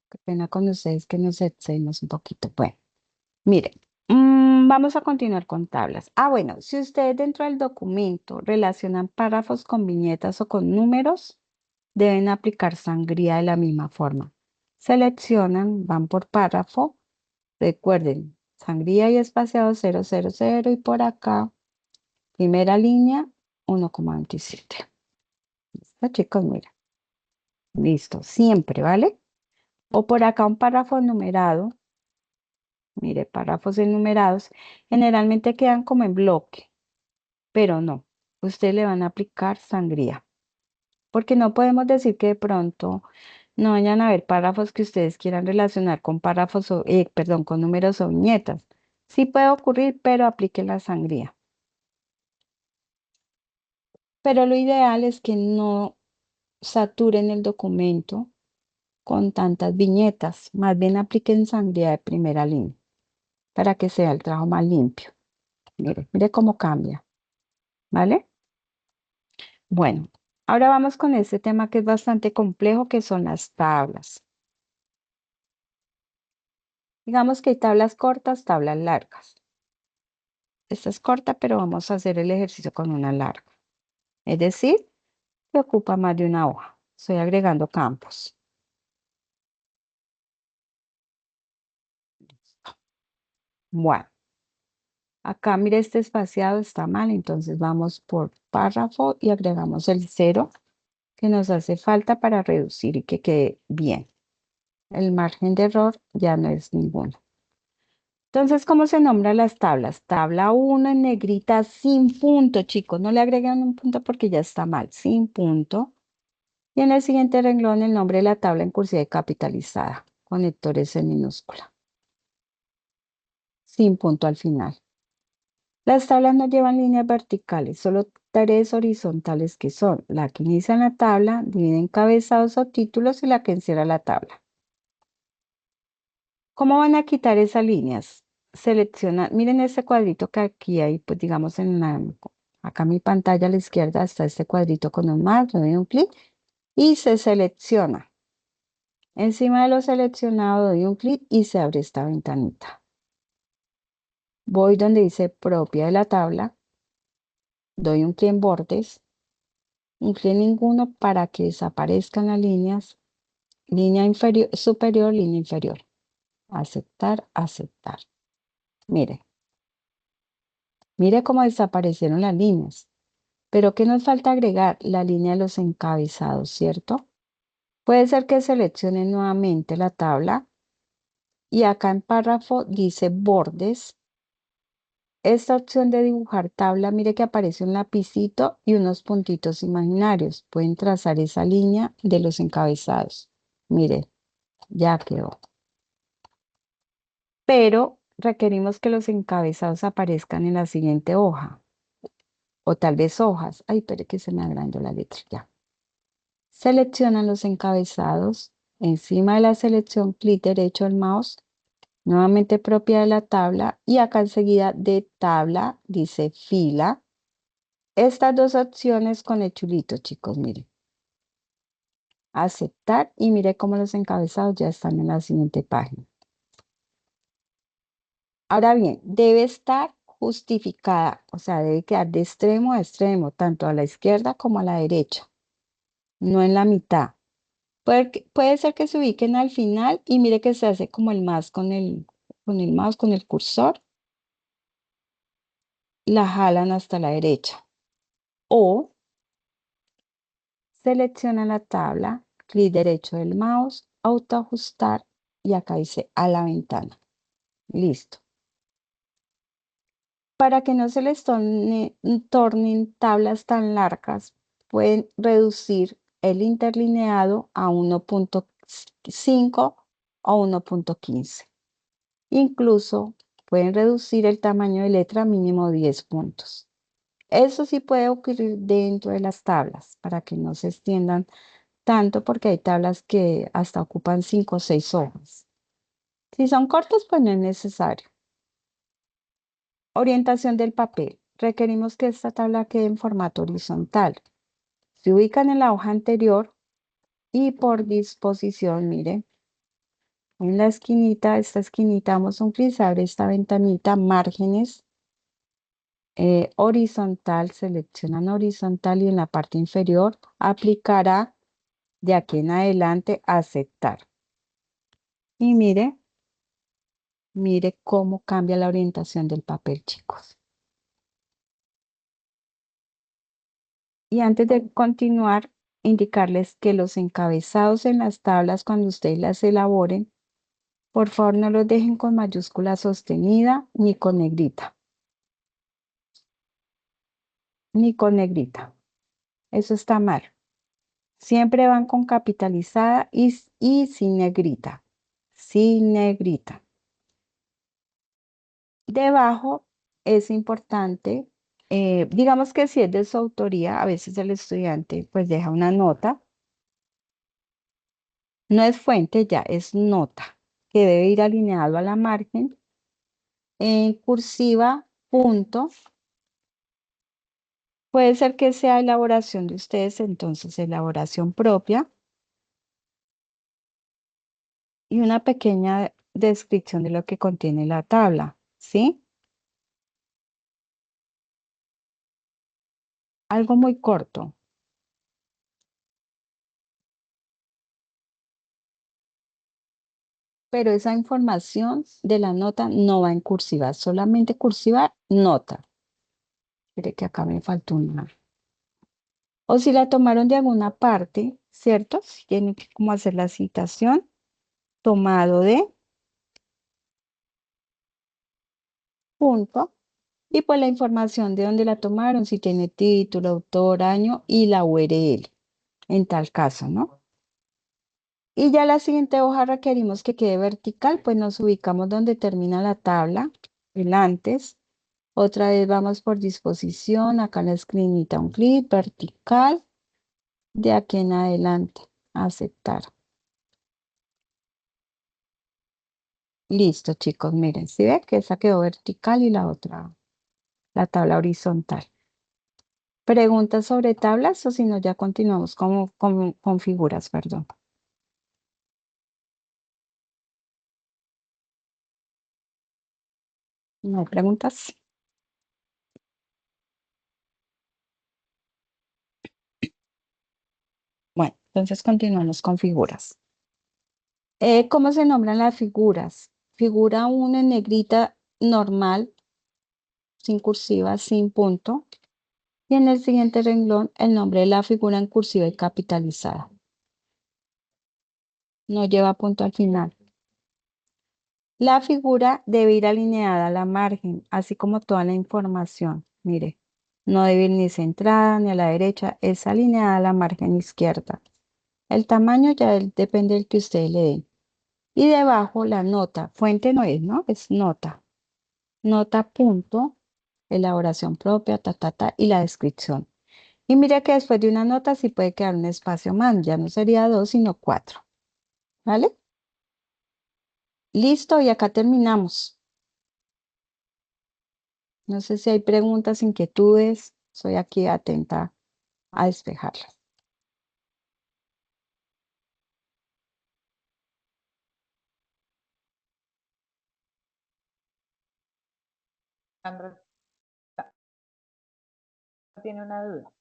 Qué pena con ustedes que nos excedemos un poquito. Bueno, miren, vamos a continuar con tablas. Ah, bueno, si ustedes dentro del documento relacionan párrafos con viñetas o con números, deben aplicar sangría de la misma forma. Seleccionan, van por párrafo. Recuerden, sangría y espaciado 000 y por acá, primera línea, 1,27. Listo, chicos, mira. Listo, siempre, ¿vale? O por acá un párrafo numerado. Mire, párrafos enumerados generalmente quedan como en bloque, pero no. Ustedes le van a aplicar sangría, porque no podemos decir que de pronto no vayan a haber párrafos que ustedes quieran relacionar con párrafos, perdón, con números o viñetas. Sí puede ocurrir, pero apliquen la sangría. Pero lo ideal es que no saturen el documento con tantas viñetas, más bien apliquen sangría de primera línea para que sea el trabajo más limpio. Mire, mire cómo cambia, ¿vale? Bueno, Ahora vamos con este tema que es bastante complejo, que son las tablas. Digamos que hay tablas cortas, tablas largas. Esta es corta, pero vamos a hacer el ejercicio con una larga. Es decir, que ocupa más de una hoja. Estoy agregando campos. Bueno, acá mire, este espaciado está mal, entonces vamos por párrafo y agregamos el 0 que nos hace falta para reducir y que quede bien. El margen de error ya no es ninguno. Entonces, ¿cómo se nombran las tablas? Tabla 1 en negrita sin punto, chicos. No le agreguen un punto porque ya está mal. Sin punto. Y en el siguiente renglón el nombre de la tabla en cursiva y capitalizada. Conectores en minúscula. Sin punto al final. Las tablas no llevan líneas verticales, solo 3 horizontales que son la que inicia en la tabla, divide encabezados o títulos y la que encierra la tabla. ¿Cómo van a quitar esas líneas? Selecciona, miren ese cuadrito que aquí hay, pues digamos acá en mi pantalla a la izquierda está este cuadrito con un más, le doy un clic y se selecciona. Encima de lo seleccionado doy un clic y se abre esta ventanita. Voy donde dice propia de la tabla, doy un clic en bordes, un clic en ninguno para que desaparezcan las líneas, línea inferior, superior, línea inferior. Aceptar, aceptar. Mire. Mire cómo desaparecieron las líneas. Pero ¿qué nos falta agregar? La línea de los encabezados, ¿cierto? Puede ser que seleccione nuevamente la tabla y acá en párrafo dice bordes. Esta opción de dibujar tabla, mire que aparece un lapicito y unos puntitos imaginarios. Pueden trazar esa línea de los encabezados. Mire, ya quedó. Pero requerimos que los encabezados aparezcan en la siguiente hoja. O tal vez hojas. Ay, espere que se me agrandó la letra ya. Seleccionan los encabezados. Encima de la selección, clic derecho del mouse. Nuevamente propia de la tabla. Y acá enseguida de tabla dice fila. Estas dos opciones con el chulito, chicos, miren. Aceptar y mire cómo los encabezados ya están en la siguiente página. Ahora bien, debe estar justificada, o sea, debe quedar de extremo a extremo, tanto a la izquierda como a la derecha, no en la mitad. Puede ser que se ubiquen al final y mire que se hace como el más con el mouse, con el cursor. La jalan hasta la derecha. O selecciona la tabla, clic derecho del mouse, autoajustar y acá dice a la ventana. Listo. Para que no se les tornen tablas tan largas, pueden reducir el interlineado a 1.5 o 1.15. Incluso pueden reducir el tamaño de letra mínimo 10 puntos. Eso sí puede ocurrir dentro de las tablas para que no se extiendan tanto porque hay tablas que hasta ocupan 5 o 6 hojas. Si son cortos, pues no es necesario. Orientación del papel. Requerimos que esta tabla quede en formato horizontal. Se ubican en la hoja anterior y por disposición, mire, en la esquinita, esta esquinita, vamos a utilizar esta ventanita, márgenes, horizontal, seleccionan horizontal y en la parte inferior aplicará de aquí en adelante aceptar. Y mire cómo cambia la orientación del papel, chicos. Y antes de continuar, indicarles que los encabezados en las tablas, cuando ustedes las elaboren, por favor no los dejen con mayúscula sostenida ni con negrita. Ni con negrita. Eso está mal. Siempre van con capitalizada y sin negrita. Sin negrita. Debajo es importante, digamos que si es de su autoría, a veces el estudiante pues deja una nota. No es fuente ya, es nota, que debe ir alineado a la margen en cursiva, punto, Puede ser que sea elaboración de ustedes, entonces elaboración propia y una pequeña descripción de lo que contiene la tabla, ¿sí? Algo muy corto. Pero esa información de la nota no va en cursiva, solamente cursiva nota. Mire que acá me faltó una. O si la tomaron de alguna parte, ¿cierto? Si tienen que como hacer la citación, tomado de punto, y pues la información de dónde la tomaron, si tiene título, autor, año y la URL, en tal caso, ¿no? Y ya la siguiente hoja requerimos que quede vertical, pues nos ubicamos donde termina la tabla, el antes. Otra vez vamos por disposición, acá en la esquinita un clic, vertical, de aquí en adelante, aceptar. Listo, chicos, miren, ¿sí ve que esa quedó vertical y la otra, la tabla horizontal? ¿Preguntas sobre tablas o si no ya continuamos con figuras, perdón? ¿No hay preguntas? Bueno, entonces continuamos con figuras. ¿Cómo se nombran las figuras? Figura 1 en negrita normal, sin cursiva, sin punto. Y en el siguiente renglón, el nombre de la figura en cursiva y capitalizada. No lleva punto al final. La figura debe ir alineada a la margen, así como toda la información. Mire, no debe ir ni centrada ni a la derecha, es alineada a la margen izquierda. El tamaño ya depende del que ustedes le den. Y debajo la nota, fuente no es, ¿no? Es nota. Nota punto, elaboración propia, y la descripción. Y mira que después de una nota sí puede quedar un espacio más, ya no sería 2, sino 4. ¿Vale? Listo, y acá terminamos. No sé si hay preguntas, inquietudes. Soy aquí atenta a despejarlas. Sandra tiene una duda.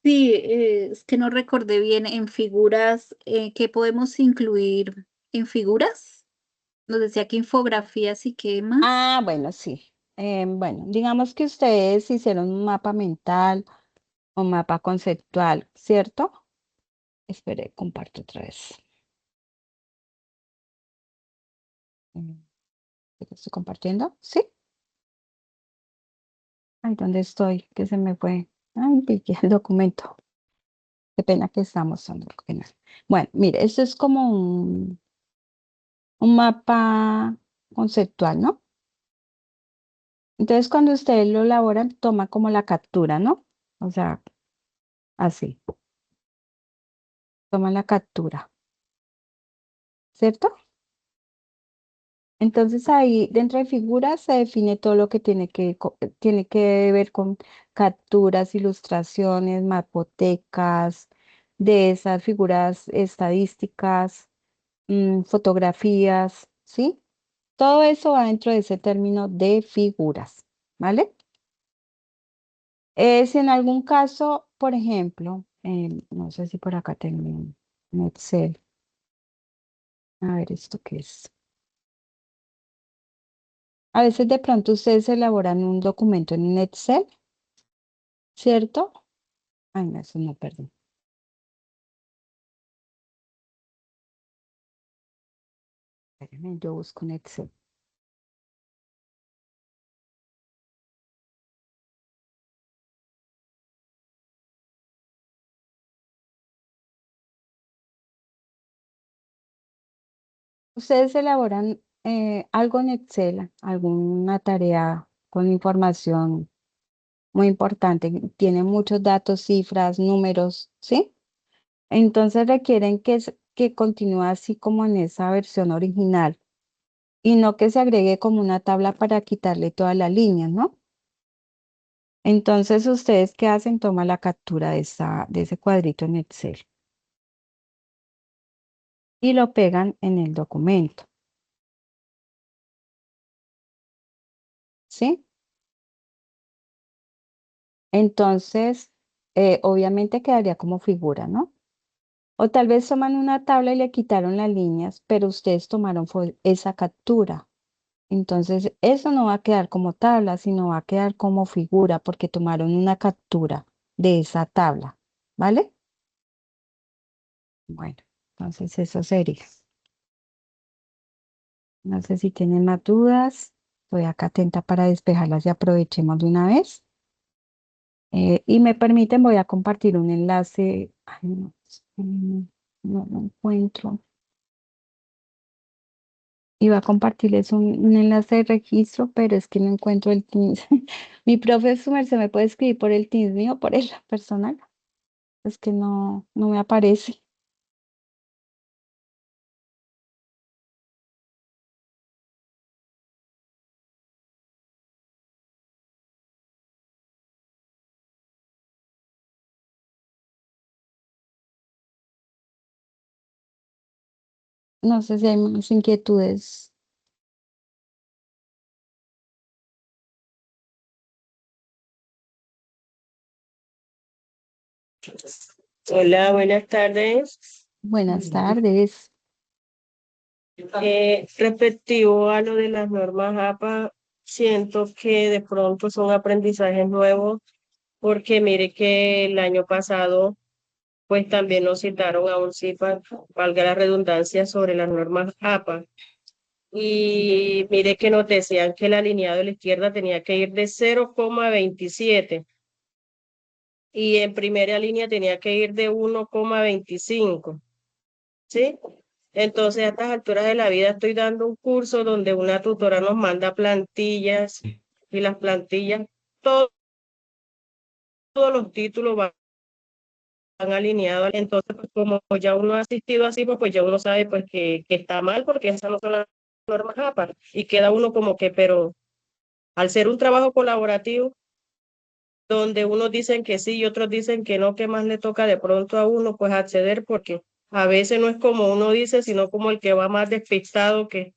Sí, es que no recordé bien en figuras, ¿qué podemos incluir en figuras? Nos decía que infografías y qué más. Ah, bueno, sí. Bueno, digamos que ustedes hicieron un mapa mental o mapa conceptual, ¿cierto? Espere, comparto otra vez. ¿Estoy compartiendo? Sí. Ay, ¿dónde estoy? Que se me fue. Ay, piqué el documento. Qué pena que estamos son qué pena. Bueno, mire, esto es como un mapa conceptual, ¿no? Entonces, cuando ustedes lo elaboran, toma como la captura, ¿no? O sea, así, toma la captura, ¿cierto? Entonces ahí dentro de figuras se define todo lo que tiene que ver con capturas, ilustraciones, mapotecas, de esas figuras estadísticas, fotografías, ¿sí? Todo eso va dentro de ese término de figuras, ¿vale? Si en algún caso, por ejemplo, no sé si por acá tengo un Excel. A ver, ¿esto qué es? A veces de pronto ustedes elaboran un documento en un Excel, ¿cierto? Ay, no, eso no, perdón. Espérenme, yo busco un Excel. Ustedes elaboran algo en Excel, alguna tarea con información muy importante, tiene muchos datos, cifras, números, ¿sí? Entonces requieren que continúe así como en esa versión original y no que se agregue como una tabla para quitarle todas las líneas, ¿no? Entonces, ¿ustedes qué hacen? Toman la captura de ese cuadrito en Excel y lo pegan en el documento, ¿sí? Entonces, obviamente quedaría como figura, ¿no? O tal vez toman una tabla y le quitaron las líneas, pero ustedes tomaron fue esa captura. Entonces, eso no va a quedar como tabla, sino va a quedar como figura porque tomaron una captura de esa tabla, ¿vale? Bueno, entonces eso sería. No sé si tienen más dudas. Estoy acá atenta para despejarlas y aprovechemos de una vez. Y me permiten, voy a compartir un enlace. Ay, no, no lo encuentro. Iba a compartirles un enlace de registro, pero es que no encuentro el Teams. Mi profesor se me puede escribir por el Teams mío, por el personal. Es que no me aparece. No sé si hay más inquietudes. Hola, buenas tardes. Buenas tardes. Respectivo a lo de las normas APA, siento que de pronto son aprendizajes nuevos, porque mire que el año pasado, pues también nos citaron a un CIPA, valga la redundancia, sobre las normas APA. Y mire que nos decían que el alineado de la izquierda tenía que ir de 0,27 y en primera línea tenía que ir de 1,25. ¿Sí? Entonces, a estas alturas de la vida estoy dando un curso donde una tutora nos manda plantillas y las plantillas, todos los títulos van alineados. Entonces, pues, como ya uno ha asistido así, pues ya uno sabe pues que está mal porque esas no son las normas APA. Y queda uno como que, pero al ser un trabajo colaborativo, donde unos dicen que sí y otros dicen que no, que más le toca de pronto a uno pues acceder porque a veces no es como uno dice, sino como el que va más despistado que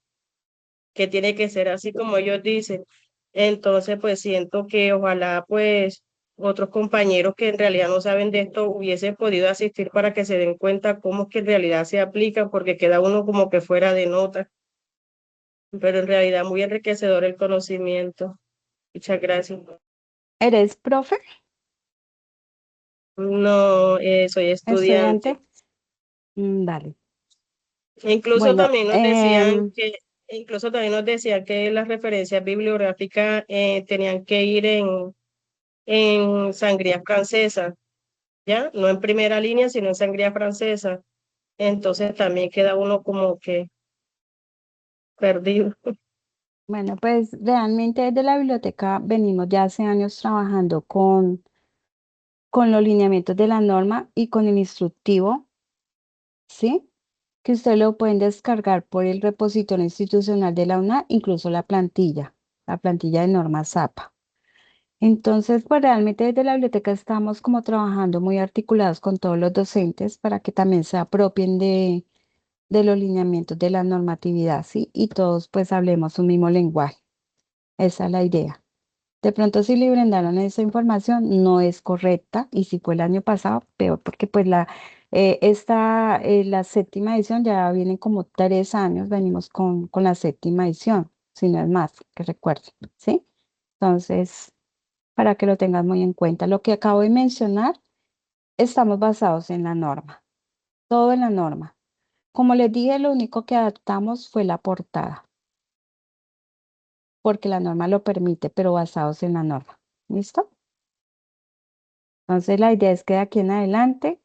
tiene que ser así como ellos dicen. Entonces, pues siento que ojalá pues otros compañeros que en realidad no saben de esto hubiesen podido asistir para que se den cuenta cómo es que en realidad se aplica, porque queda uno como que fuera de nota, pero en realidad muy enriquecedor el conocimiento. Muchas gracias. ¿Eres profe? No, soy estudiante. ¿Estudiante? Dale. Incluso Bueno, también nos decían incluso también nos decían que las referencias bibliográficas tenían que ir en sangría francesa, ¿ya? No en primera línea, sino en sangría francesa. Entonces también queda uno como que perdido. bueno, pues realmente desde la biblioteca venimos ya hace años trabajando con los lineamientos de la norma y con el instructivo, ¿sí? Que ustedes lo pueden descargar por el repositorio institucional de la UNA, incluso la plantilla de normas APA. Entonces, pues realmente desde la biblioteca estamos como trabajando muy articulados con todos los docentes para que también se apropien de los lineamientos de la normatividad, ¿sí? Y todos pues hablemos un mismo lenguaje. Esa es la idea. De pronto si le brindaron esa información no es correcta y si fue el año pasado, peor porque pues la séptima edición ya vienen como 3 años, venimos con la séptima edición, si no es más, que recuerden, ¿sí? Entonces, para que lo tengas muy en cuenta, lo que acabo de mencionar, estamos basados en la norma, todo en la norma. Como les dije, lo único que adaptamos fue la portada, porque la norma lo permite, pero basados en la norma. ¿Listo? Entonces, la idea es que de aquí en adelante,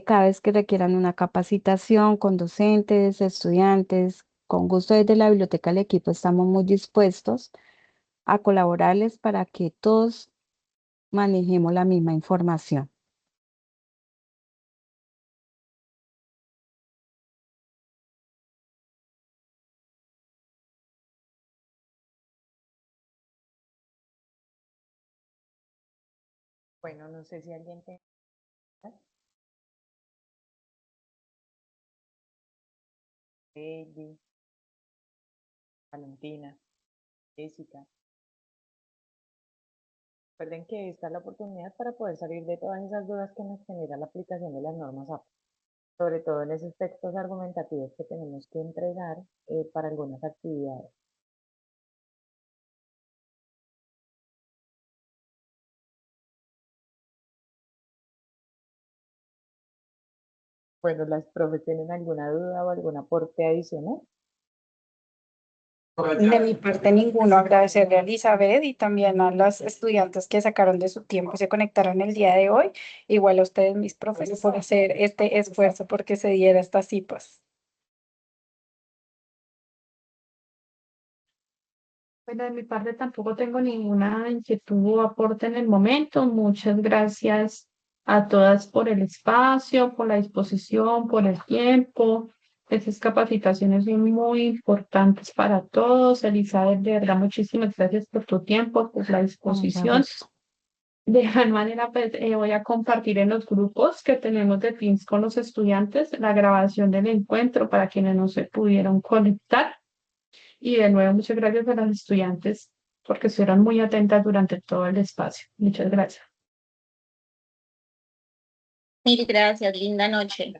cada vez que requieran una capacitación con docentes, estudiantes, con gusto desde la biblioteca del equipo, estamos muy dispuestos a colaborarles para que todos manejemos la misma información. Bueno, no sé si alguien te... Lady, Valentina, Jessica. Recuerden que esta es la oportunidad para poder salir de todas esas dudas que nos genera la aplicación de las normas APA, sobre todo en esos textos argumentativos que tenemos que entregar para algunas actividades. Bueno, ¿las profes tienen alguna duda o algún aporte adicional? De mi parte, ninguno. Agradecerle a Elizabeth y también a las estudiantes que sacaron de su tiempo y se conectaron el día de hoy. Igual a ustedes, mis profes, por hacer este esfuerzo porque se diera estas cipas. Bueno, de mi parte tampoco tengo ninguna inquietud o aporte en el momento. Muchas gracias a todas por el espacio, por la disposición, por el tiempo. Estas capacitaciones son muy importantes para todos. Elizabeth, de verdad, muchísimas gracias por tu tiempo, por la disposición. De igual manera, pues voy a compartir en los grupos que tenemos de Teams con los estudiantes la grabación del encuentro para quienes no se pudieron conectar. Y de nuevo, muchas gracias a las estudiantes porque estuvieron muy atentas durante todo el espacio. Muchas gracias. Mil gracias, linda noche.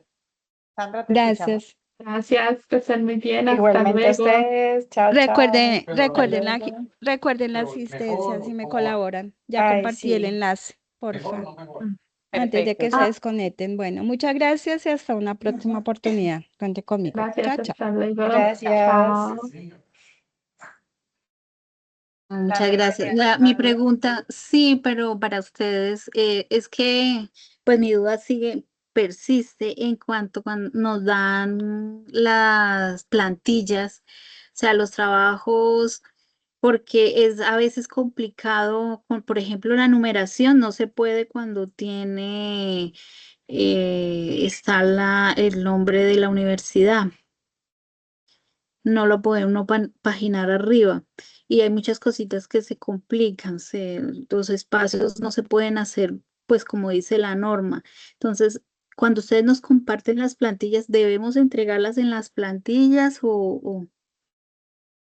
Sandra, te escuchamos. Gracias. Gracias, que estén muy bien. Hasta Igualmente a luego. ustedes. Chao, Recuerden, chao. recuerden Hasta la, luego. recuerden la asistencia si me colaboran. Ya Ay, compartí el sí. enlace, porfa. Antes de Perfecto. que se desconecten. Bueno, muchas gracias y hasta una próxima oportunidad. Cuente conmigo. Gracias, Chao, chao. hasta luego. Gracias. Chao. Muchas gracias. Mi pregunta, sí, pero para ustedes es que, pues mi duda persiste en cuanto cuando nos dan las plantillas, o sea, los trabajos, porque es a veces complicado, por ejemplo, la numeración no se puede cuando está el nombre de la universidad, no lo podemos no paginar arriba. Y hay muchas cositas que se complican, los espacios no se pueden hacer, pues como dice la norma. Entonces, cuando ustedes nos comparten las plantillas, ¿debemos entregarlas en las plantillas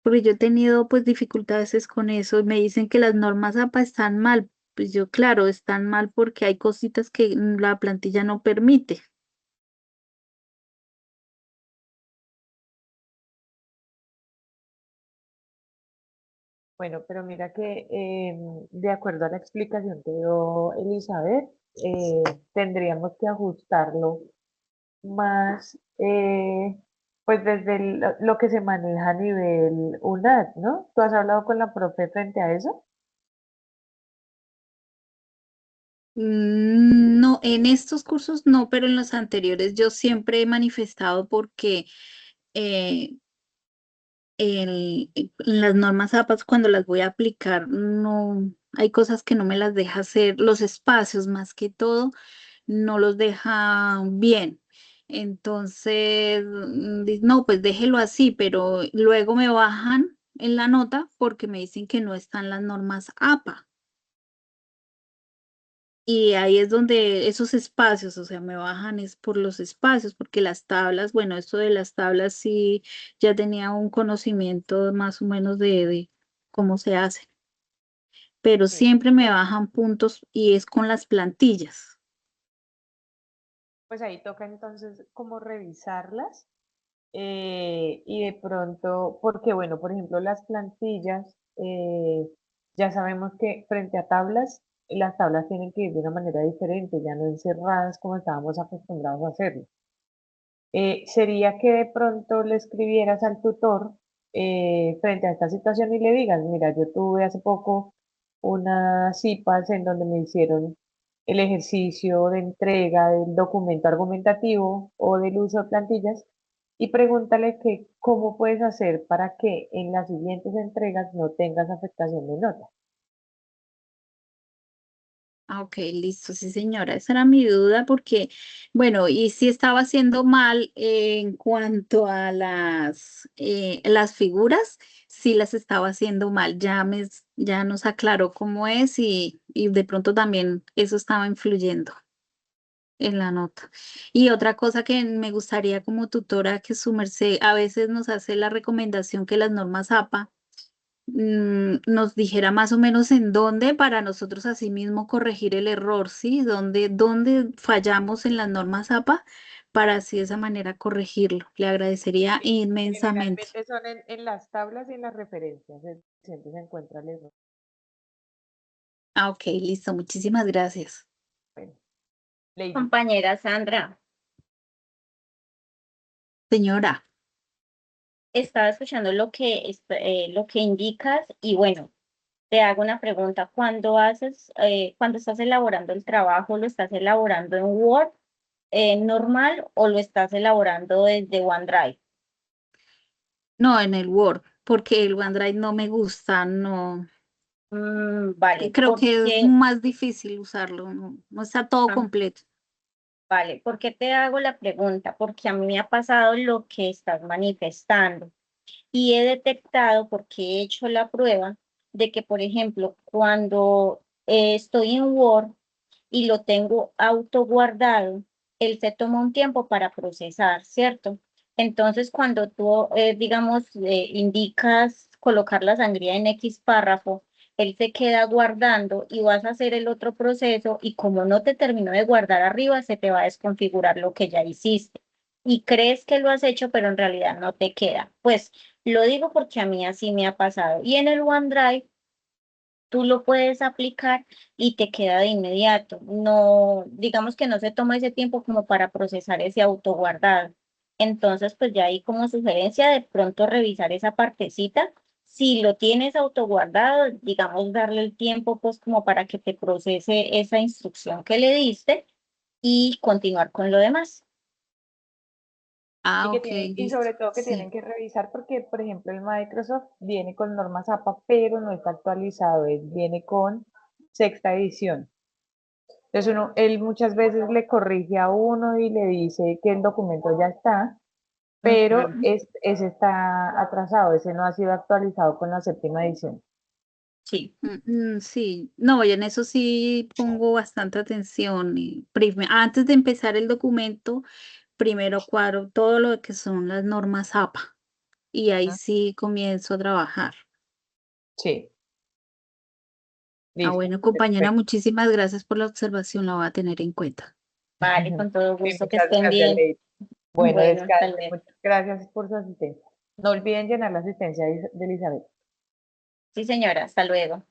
porque yo he tenido pues dificultades con eso? Me dicen que las normas APA están mal. Pues yo, claro, están mal porque hay cositas que la plantilla no permite. Bueno, pero mira que de acuerdo a la explicación que dio Elizabeth, tendríamos que ajustarlo más, pues desde lo que se maneja a nivel UNAD, ¿no? ¿Tú has hablado con la profe frente a eso? No, en estos cursos no, pero en los anteriores yo siempre he manifestado porque eh, en las normas APAS cuando las voy a aplicar, no, hay cosas que no me las deja hacer, los espacios más que todo, no los deja bien. Entonces, no, pues déjelo así, pero luego me bajan en la nota porque me dicen que no están las normas APA. Y ahí es donde esos espacios, o sea, me bajan es por los espacios, porque las tablas, bueno, esto de las tablas sí ya tenía un conocimiento más o menos de cómo se hace, pero Sí. siempre me bajan puntos y es con las plantillas. Pues ahí toca entonces como revisarlas y de pronto, porque bueno, por ejemplo, las plantillas, ya sabemos que frente a tablas, las tablas tienen que ir de una manera diferente, ya no encerradas como estábamos acostumbrados a hacerlo. Sería que de pronto le escribieras al tutor frente a esta situación y le digas, mira, yo tuve hace poco unas CIPAS en donde me hicieron el ejercicio de entrega del documento argumentativo o del uso de plantillas y pregúntale que cómo puedes hacer para que en las siguientes entregas no tengas afectación de nota. Ah, ok, listo, sí señora, esa era mi duda porque, bueno, y si estaba haciendo mal en cuanto a las figuras, sí las estaba haciendo mal, ya nos aclaró cómo es y de pronto también eso estaba influyendo en la nota. Y otra cosa que me gustaría como tutora que su merced a veces nos hace la recomendación que las normas APA nos dijera más o menos en dónde para nosotros asimismo corregir el error, ¿sí? Dónde fallamos en las normas APA para así de esa manera corregirlo. Le agradecería inmensamente. Generalmente son en las tablas y en las referencias, siempre se encuentra el error. Ah, ok, listo. Muchísimas gracias. Bueno, Lady, Compañera Sandra, Señora, estaba escuchando lo que indicas y bueno, te hago una pregunta. Cuando estás elaborando el trabajo, ¿lo estás elaborando en Word normal o lo estás elaborando desde OneDrive? no en el Word, porque el OneDrive no me gusta, no. Vale, Creo que es más difícil usarlo, no está todo ah, completo. vale, ¿por qué te hago la pregunta? Porque a mí me ha pasado lo que estás manifestando. Y he detectado, porque he hecho la prueba, de que, por ejemplo, cuando estoy en Word y lo tengo autoguardado, él se toma un tiempo para procesar, ¿cierto? Entonces, cuando tú, digamos, indicas colocar la sangría en X párrafo, él se queda guardando y vas a hacer el otro proceso y como no te terminó de guardar arriba, se te va a desconfigurar lo que ya hiciste. Y crees que lo has hecho, pero en realidad no te queda. Pues lo digo porque a mí así me ha pasado. Y en el OneDrive tú lo puedes aplicar y te queda de inmediato. No, digamos que no se toma ese tiempo como para procesar ese autoguardado. Entonces, pues ya ahí como sugerencia de pronto revisar esa partecita. Si lo tienes autoguardado, digamos darle el tiempo pues como para que te procese esa instrucción que le diste y continuar con lo demás. Ah, y que ok, tienen, y listo. sobre todo que Sí. tienen que revisar porque, por ejemplo, el Microsoft viene con normas APA, pero no está actualizado, él viene con sexta edición. Entonces él muchas veces le corrige a uno y le dice que el documento ya está, pero Ujú. ese está atrasado, ese no ha sido actualizado con la séptima edición. Sí. Sí, no, y en eso sí pongo bastante atención. Y antes de empezar el documento, primero cuadro todo lo que son las normas APA y ahí ¿No? sí comienzo a trabajar. Sí, Ah, listo, bueno, compañera, perfecto. muchísimas gracias por la observación, la voy a tener en cuenta. Vale, con todo Sí, gusto, que muchas estén gracias, bien. Lady. Bueno, Bueno, hasta descanse. luego. Muchas gracias por su asistencia. No olviden llenar la asistencia de Elizabeth. Sí, señora, hasta luego.